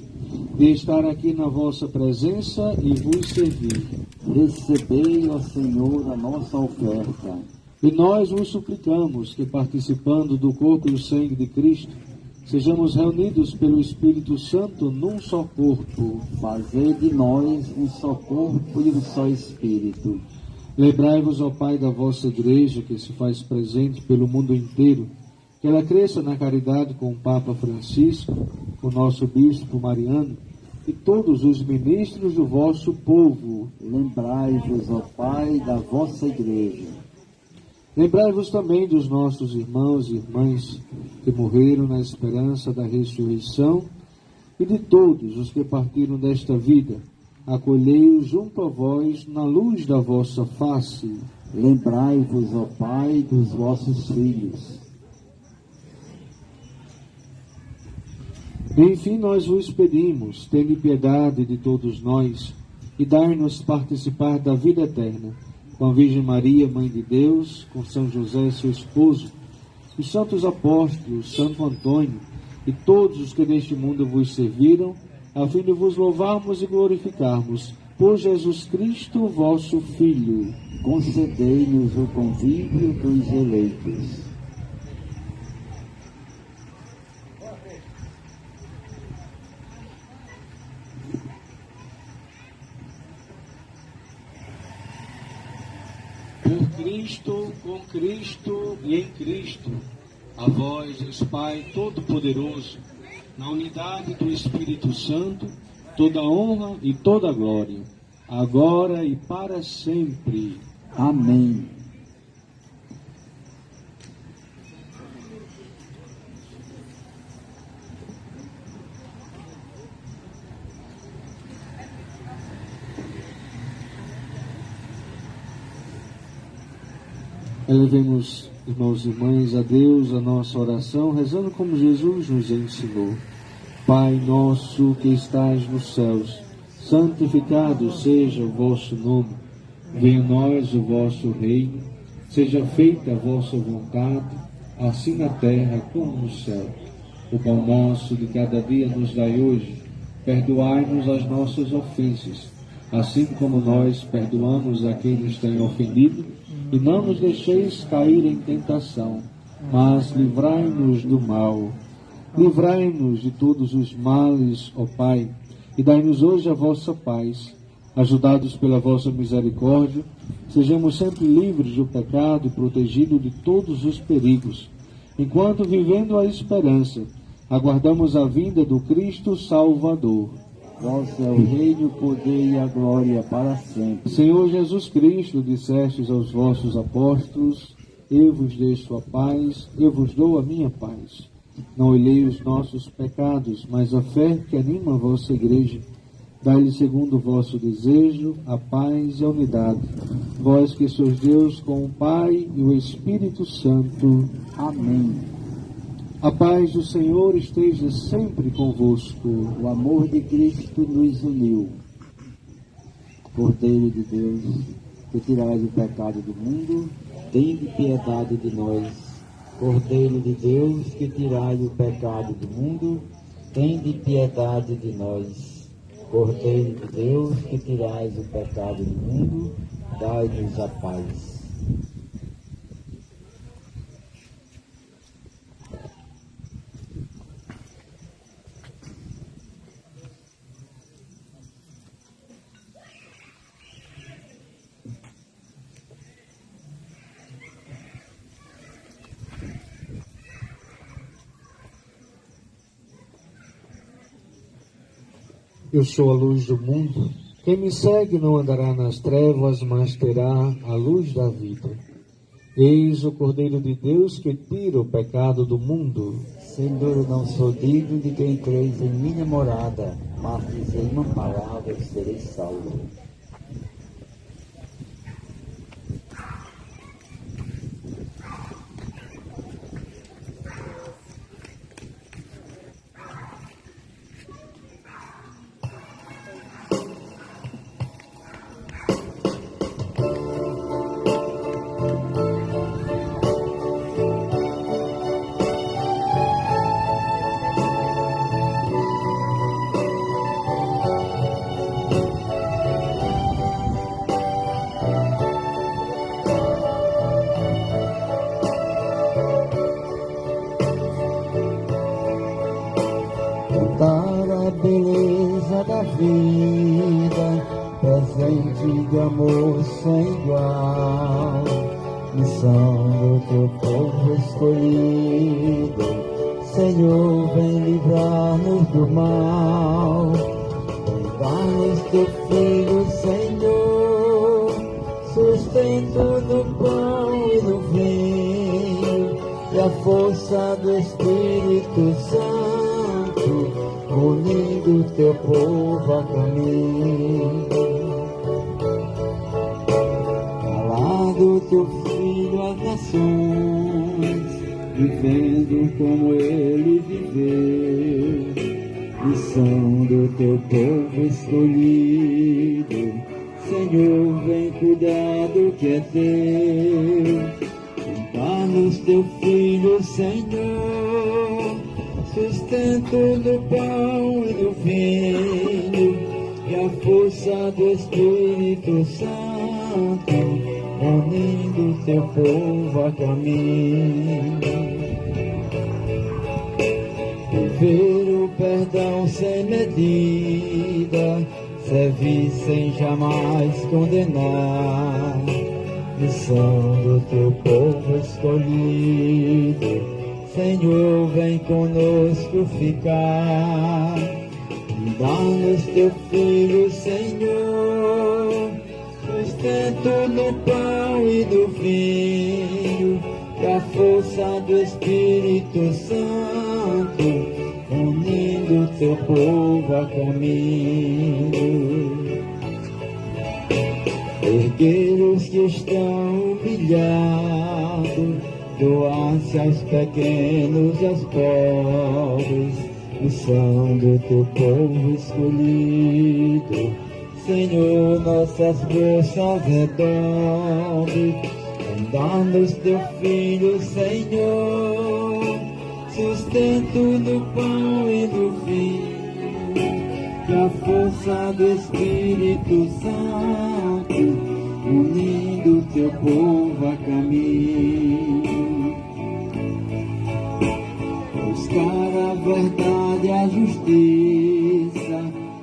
de estar aqui na vossa presença e vos servir. Recebei, ó Senhor, a nossa oferta. E nós vos suplicamos que, participando do corpo e do sangue de Cristo, sejamos reunidos pelo Espírito Santo num só corpo. Fazei de nós um só corpo e um só Espírito. Lembrai-vos, ó Pai, da vossa Igreja, que se faz presente pelo mundo inteiro, que ela cresça na caridade com o Papa Francisco, com o nosso Bispo Mariano, e todos os ministros do vosso povo. Lembrai-vos, ó Pai, da vossa Igreja. Lembrai-vos também dos nossos irmãos e irmãs que morreram na esperança da ressurreição e de todos os que partiram desta vida. Acolhei-os junto a vós na luz da vossa face. Lembrai-vos, ó Pai, dos vossos filhos. Enfim, nós vos pedimos, tende piedade de todos nós e dai-nos participar da vida eterna, com a Virgem Maria, Mãe de Deus, com São José, seu esposo, os santos apóstolos, Santo Antônio e todos os que neste mundo vos serviram, a fim de vos louvarmos e glorificarmos por Jesus Cristo, vosso Filho. Concedei-nos o convívio dos eleitos. Por Cristo, com Cristo e em Cristo, a vós, Deus Pai Todo-Poderoso, na unidade do Espírito Santo, toda honra e toda glória, agora e para sempre. Amém. Elevemos, irmãos e irmãs, a Deus a nossa oração, rezando como Jesus nos ensinou. Pai nosso que estás nos céus, santificado seja o vosso nome. Venha a nós o vosso reino, seja feita a vossa vontade, assim na terra como no céu. O pão nosso de cada dia nos dai hoje. Perdoai-nos as nossas ofensas, assim como nós perdoamos a quem nos tem ofendido. E não nos deixeis cair em tentação, mas livrai-nos do mal. Livrai-nos de todos os males, ó Pai, e dai-nos hoje a vossa paz. Ajudados pela vossa misericórdia, sejamos sempre livres do pecado e protegidos de todos os perigos, enquanto, vivendo a esperança, aguardamos a vinda do Cristo Salvador. Vós é o reino, o poder e a glória para sempre. Senhor Jesus Cristo, dissestes aos vossos apóstolos: eu vos deixo a paz, eu vos dou a minha paz. Não olhei os nossos pecados, mas a fé que anima a vossa igreja. Dai-lhe segundo o vosso desejo a paz e a unidade. Vós que sois Deus com o Pai e o Espírito Santo. Amém. A paz do Senhor esteja sempre convosco. O amor de Cristo nos uniu. Cordeiro de Deus, que tirais o pecado do mundo, tende piedade de nós. Cordeiro de Deus, que tirais o pecado do mundo, tende piedade de nós. Cordeiro de Deus, que tirais o pecado do mundo, dai-nos a paz. Eu sou a luz do mundo. Quem me segue não andará nas trevas, mas terá a luz da vida. Eis o Cordeiro de Deus que tira o pecado do mundo. Senhor, eu não sou digno de que entreis em minha morada, mas dizei uma palavra e serei salvo. vida, presente de amor sem igual, missão do teu povo escolhido. Senhor, vem livrar-nos do mal, vem dar-nos teu Filho, Senhor, sustento no pão e no vinho, e a força do Espírito Santo, unindo teu povo a caminho. Falar do teu Filho às nações, vivendo como ele viveu, missão do teu povo escolhido. Senhor, vem cuidar do que é teu, dá-nos teu Filho, Senhor, sustento no pão e no vinho, e a força do Espírito Santo, unindo teu povo a caminho. Viver o perdão sem medida, servir sem jamais condenar, missão do teu povo escolhido. Senhor, vem conosco ficar, dá-nos teu Filho, Senhor, sustento no pão e no vinho, e a força do Espírito Santo, unindo teu povo a caminho. Erguer os que estão humilhados, doar-se aos pequenos e aos pobres, missão do teu povo escolhido. Senhor, nossas forças redobre, dá-nos teu Filho, Senhor, sustento no pão e no vinho, e a força do Espírito Santo, unindo teu povo a caminho. Buscar a verdade e a justiça,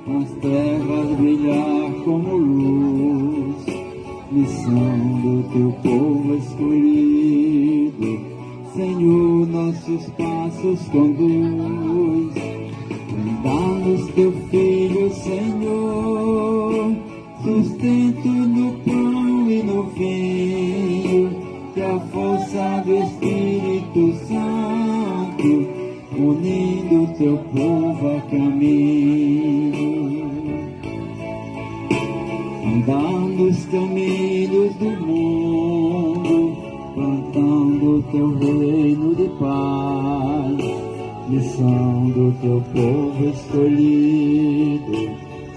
nas trevas brilhar como luz, missão do teu povo escolhido. Senhor, nossos passos conduz, dá-nos teu Filho, Senhor, sustento no pão e no vinho, e a força do Espírito Santo, unindo teu povo a caminho. Andar nos caminhos do mundo, plantando teu reino de paz, missão do teu povo escolhido.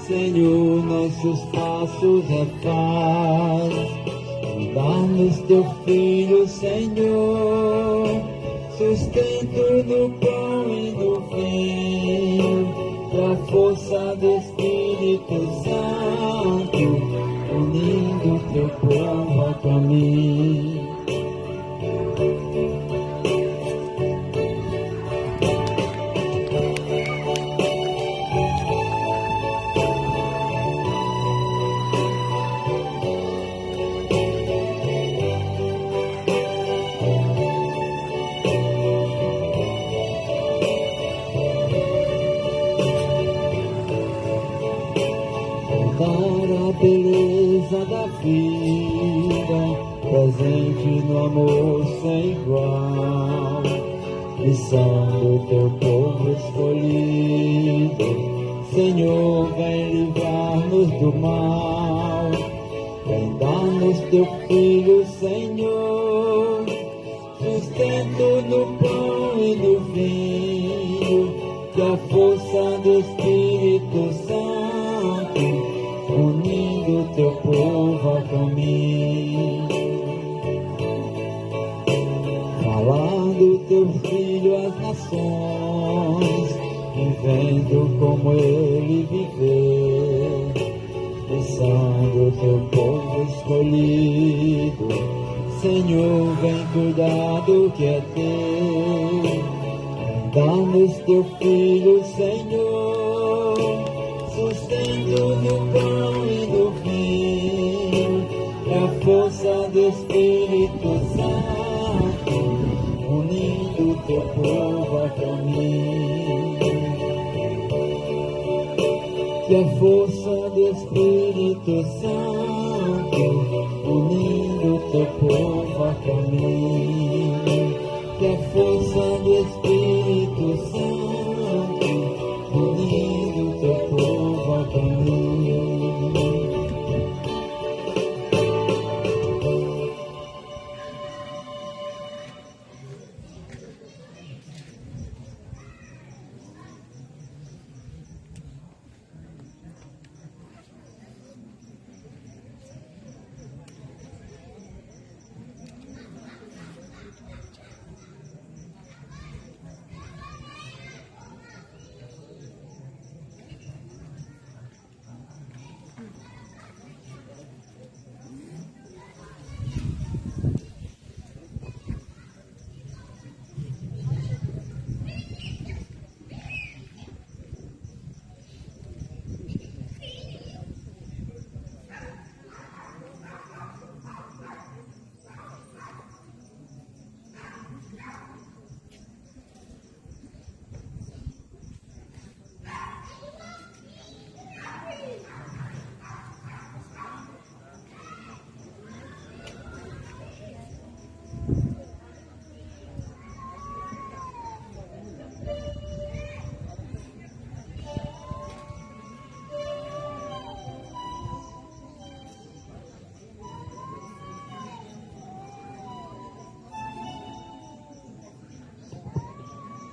Senhor, nossos passos refaz, dá-nos teu Filho, Senhor, sustento no pão e no vinho, e a força do Espírito Santo, unindo teu povo a caminho. Para a beleza da vida, presente no amor sem igual, missão do teu povo escolhido. Senhor, vem livrar-nos do mal, vem dar-nos teu Filho, Senhor, sustento no pão e no vinho, que a força do Espírito Santo, unindo teu povo a caminho. Falar do teu Filho às nações, vivendo como ele viveu, missão do teu povo escolhido. Senhor, vem cuidar do que é teu, dá-nos teu Filho, Senhor, sustenta a força do Espírito Santo, unindo teu povo a caminho. Que a força do Espírito Santo, unindo teu povo a caminho. Que a força do Espírito Santo, unindo teu povo a caminho.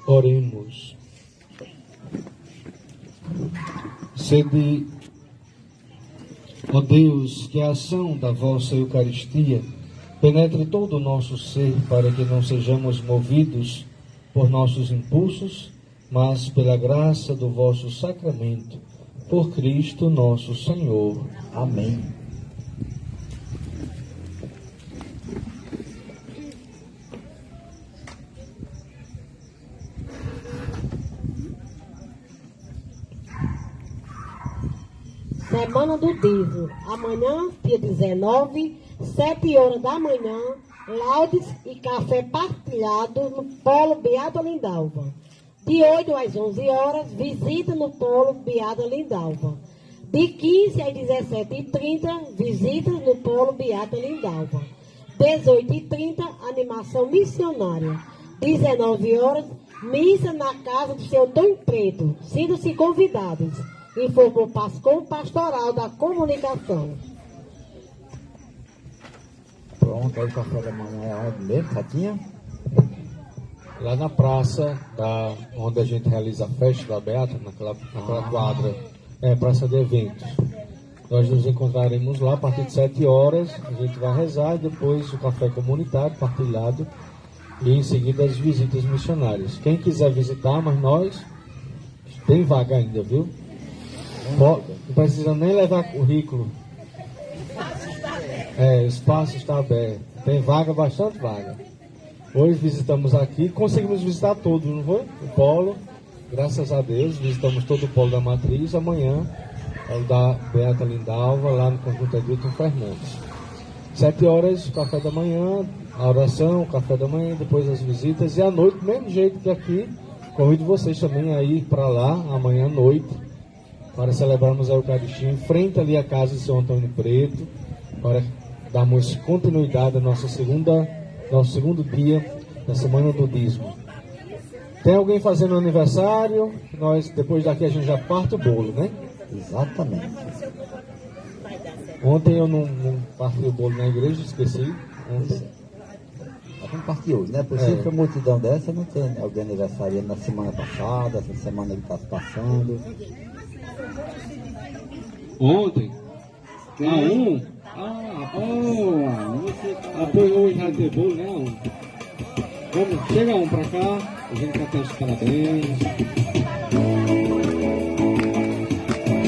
Oremos. Sede, ó Deus, que a ação da vossa Eucaristia penetre todo o nosso ser, para que não sejamos movidos por nossos impulsos, mas pela graça do vosso sacramento, por Cristo nosso Senhor. Amém. Semana do Dízimo. Amanhã, dia 19, 7 horas da manhã, laudes e café partilhado no Polo Beata Lindalva. De 8 às 11 horas, visita no Polo Beata Lindalva. De 15 às 17h30, visita no Polo Beata Lindalva. 18h30, animação missionária. 19 horas, missa na casa do Senhor Tom Preto. Sintam-se convidados. Informou Pascom Pastoral da Comunicação. Pronto, aí o café da manhã é onde mesmo, Ratinha? Lá na praça, onde a gente realiza a festa da Beata, naquela quadra, praça de eventos. Nós nos encontraremos lá a partir de 7 horas, a gente vai rezar, e depois o café comunitário partilhado, e em seguida as visitas missionárias. Quem quiser visitar, mas nós, tem vaga ainda, viu? Não precisa nem levar currículo. O espaço está aberto. Tem vaga, bastante vaga. Hoje visitamos aqui, conseguimos visitar todos, não foi? O polo, graças a Deus, visitamos todo o polo da Matriz. Amanhã é o da Beata Lindalva, lá no Conjunto Edilton Fernandes. 7 horas, café da manhã, a oração, o café da manhã, depois as visitas. E à noite, do mesmo jeito que aqui, convido vocês também a ir para lá, amanhã à noite, para celebrarmos a Eucaristia em frente ali à casa de São Antônio Preto, para darmos continuidade ao nosso segundo dia da Semana do Dízimo. Tem alguém fazendo aniversário? Depois daqui a gente já parte o bolo, né? Exatamente. Ontem eu não parti o bolo na igreja, esqueci. Vamos partir hoje, né? Possível que a multidão dessa não tem alguém aniversariando na semana passada, essa semana que está se passando. Ontem? Você apoiou o Rádio Bolo, né? Vamos, chega pra cá, a gente vai ter os parabéns.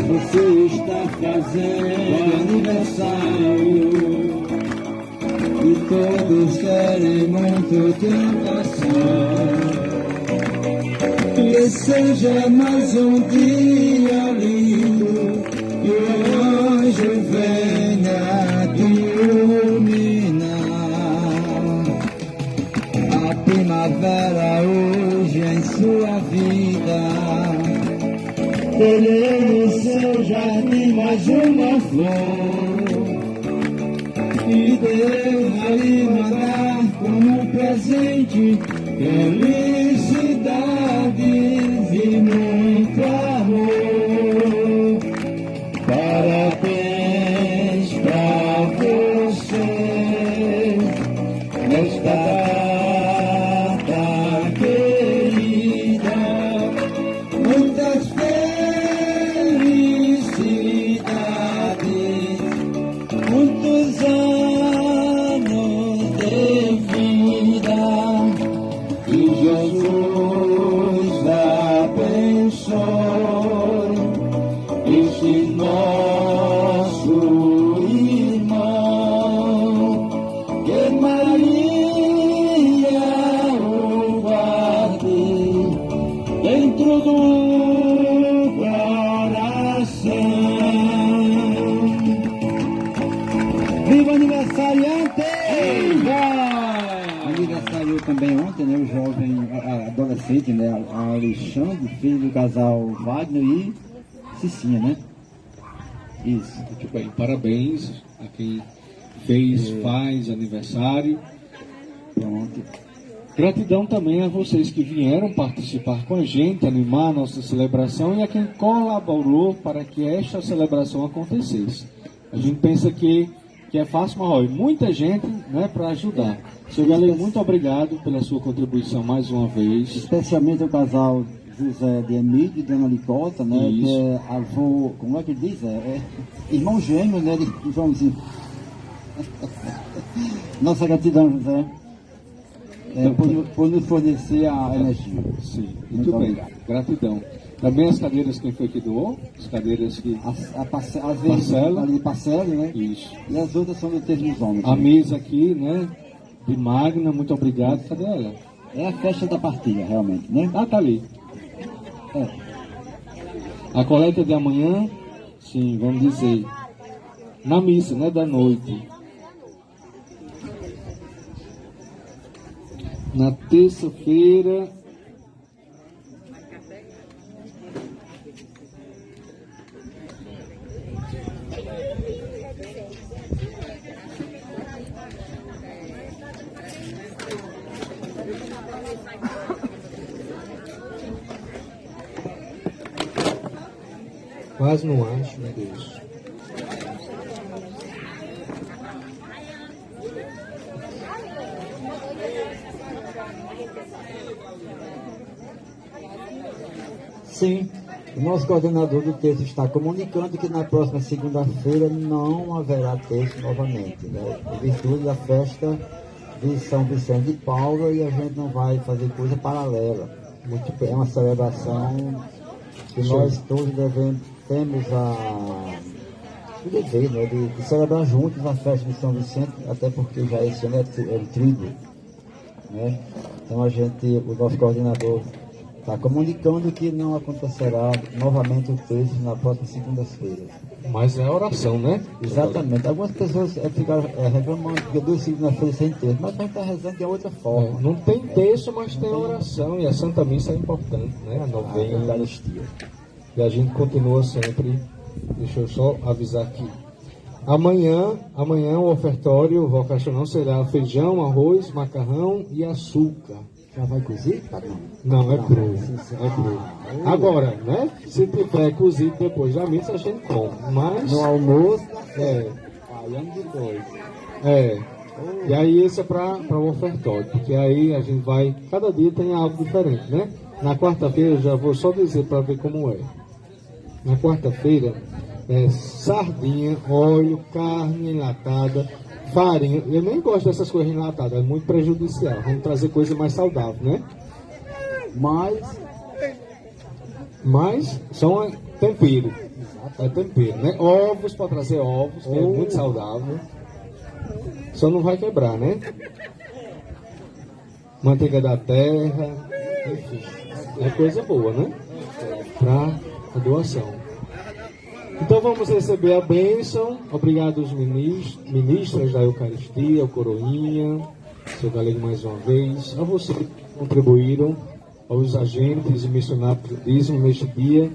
Você está fazendo aniversário e todos querem muito teu coração. Que seja mais um dia lindo, que o anjo venha de Terei no seu jardim mais uma flor, e Deus vai lhe mandar como presente felicidades e muito amor. Parabéns pra você nesta data querida, muitas felicidades, muitos anos de vida, que Jesus abençoe este nosso irmão, que Maria o guarde dentro do coração. Viva aniversariante! Aniversariou também ontem, né, o jovem adolescente, né, Alexandre, filho do casal Wagner e Cicinha, né? Isso. Muito bem, parabéns a quem fez, faz aniversário. Pronto. Gratidão também a vocês que vieram participar com a gente, animar a nossa celebração e a quem colaborou para que esta celebração acontecesse. A gente pensa que é fácil, mas olha, muita gente, né, para ajudar. Seu Galei, muito obrigado pela sua contribuição mais uma vez. Especialmente o casal José de Emílio e Dona Licota, né? Isso. Que é avô, como é que diz? É irmão gêmeo, né? De Joãozinho. Nossa gratidão, José, por nos fornecer a energia. Sim, muito bem. Obrigado. Gratidão. Também as cadeiras, quem foi que doou? As cadeiras que... As vezes Parcela. ali de Parcela, né? Isso. E as outras são do Termo dos Homens. A mesa aqui, né, de Magna, muito obrigado. Cadê ela? É a festa da partilha, realmente, né? Ah, tá ali. É. A coleta de amanhã, sim, vamos dizer, na missa, né, da noite. Na terça-feira, quase não acho, meu Deus. Sim, o nosso coordenador do texto está comunicando que na próxima segunda-feira não haverá texto novamente, né? Em virtude da festa de São Vicente de Paulo, e a gente não vai fazer coisa paralela. É uma celebração que nós todos temos o dever, né, de celebrar juntos a festa de São Vicente, até porque já esse ano é o tríduo, né? Então o nosso coordenador está comunicando que não acontecerá novamente o texto na próxima segunda-feira. Mas é a oração, né? Exatamente. Algumas pessoas ficam reclamando porque 2 segundas-feiras sem texto, mas a gente está rezando de outra forma. Não tem texto, mas tem oração, e a Santa Missa é importante, né? A novena, A Eucaristia. e a gente continua sempre. Deixa eu só avisar aqui. Amanhã o ofertório vocacional será feijão, arroz, macarrão e açúcar. Já vai cozer? Não, é cru. É cru. Agora, né? Se tiver cozido depois da missa, a gente come. Mas. No almoço, Falando de dois. E aí esse é para o ofertório, porque aí a gente vai. Cada dia tem algo diferente, né? Na quarta-feira, eu já vou só dizer para ver como é. Na quarta-feira, sardinha, óleo, carne enlatada, farinha. Eu nem gosto dessas coisas enlatadas, é muito prejudicial. Vamos trazer coisa mais saudável, né? Mas são tempero. É tempero, né? Ovos, para trazer ovos, que é muito saudável. Só não vai quebrar, né? Manteiga da terra, enfim. É coisa boa, né? Para a doação. Então vamos receber a bênção. Obrigado aos ministras da Eucaristia, o Coroinha, seu Galego mais uma vez, a vocês que contribuíram, aos agentes e missionários do dízimo neste dia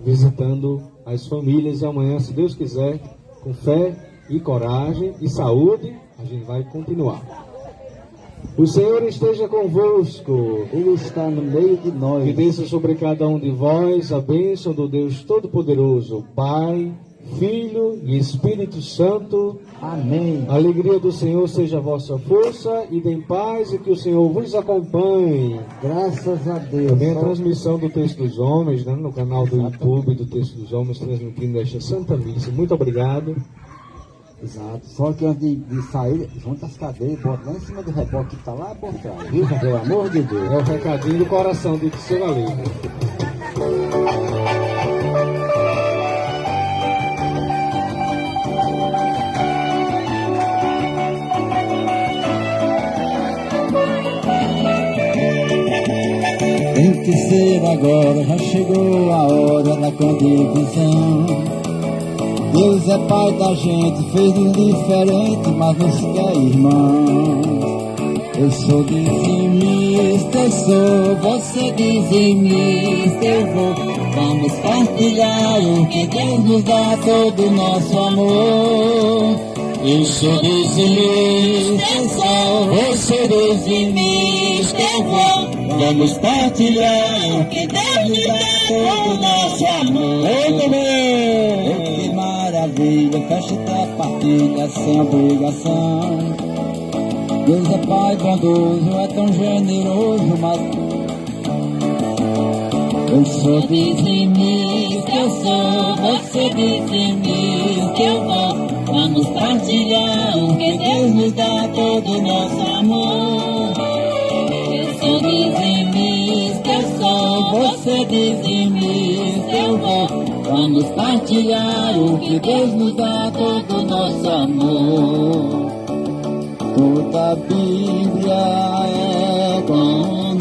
visitando as famílias. E amanhã, se Deus quiser, com fé e coragem e saúde, a gente vai continuar. O Senhor esteja convosco. Ele está no meio de nós. Que desça sobre cada um de vós a bênção do Deus Todo-Poderoso, Pai, Filho e Espírito Santo. Amém. A alegria do Senhor seja a vossa força, e em paz, e que o Senhor vos acompanhe. Graças a Deus. Também a transmissão do Texto dos Homens, né, no canal do YouTube do Texto dos Homens, transmitindo esta Santa Missa. Muito obrigado. Exato. Só que antes de sair, junta as cadeiras, bota lá em cima do reboque que está lá por trás, viu? Pelo amor de Deus. É o recadinho do coração de seu amigo. Tem que ser agora, já chegou a hora da condivisão. Deus é pai da gente, fez-nos diferente, mas nos quer irmãos. Eu sou dizimista, eu sou, você dizimista, eu vou. Vamos partilhar o que Deus nos dá, todo o nosso amor. Eu sou dizimista, eu sou, você dizimista, eu vou. Vamos partilhar o que Deus nos dá, todo o nosso amor. Que maravilha, festa até partilha sem obrigação. Deus é Pai bondoso, é tão generoso, mas eu sou dizimista, eu sou, você dizimista, eu vou. Vamos partilhar o que Deus nos dá, todo o nosso amor. Eu sou dizimista, eu sou, você dizimista, eu vou. Vamos partilhar o que Deus nos dá, todo o nosso amor. Toda a Bíblia é comunicação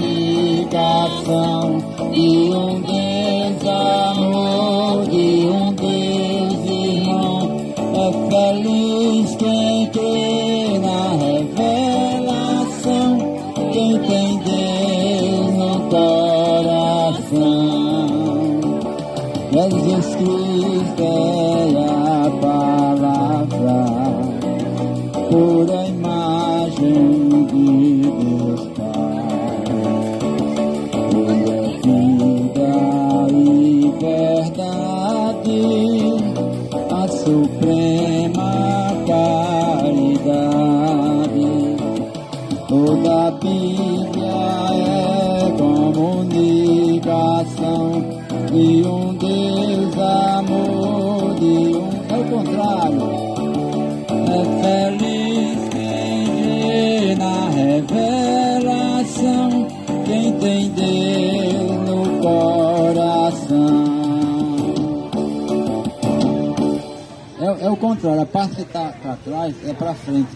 de um Deus amor, de um Deus irmão. É feliz quem crê na revelação, quem tem Deus no coração. Jesus Cristo é a palavra, pura imagem de Deus Pai. Ele é vida e verdade, a suprema caridade. Toda a Bíblia é comunicação de um Deus amor, de um... É o contrário. É feliz quem vê na revelação, quem tem Deus no coração. É o contrário, a parte que está para trás é para frente.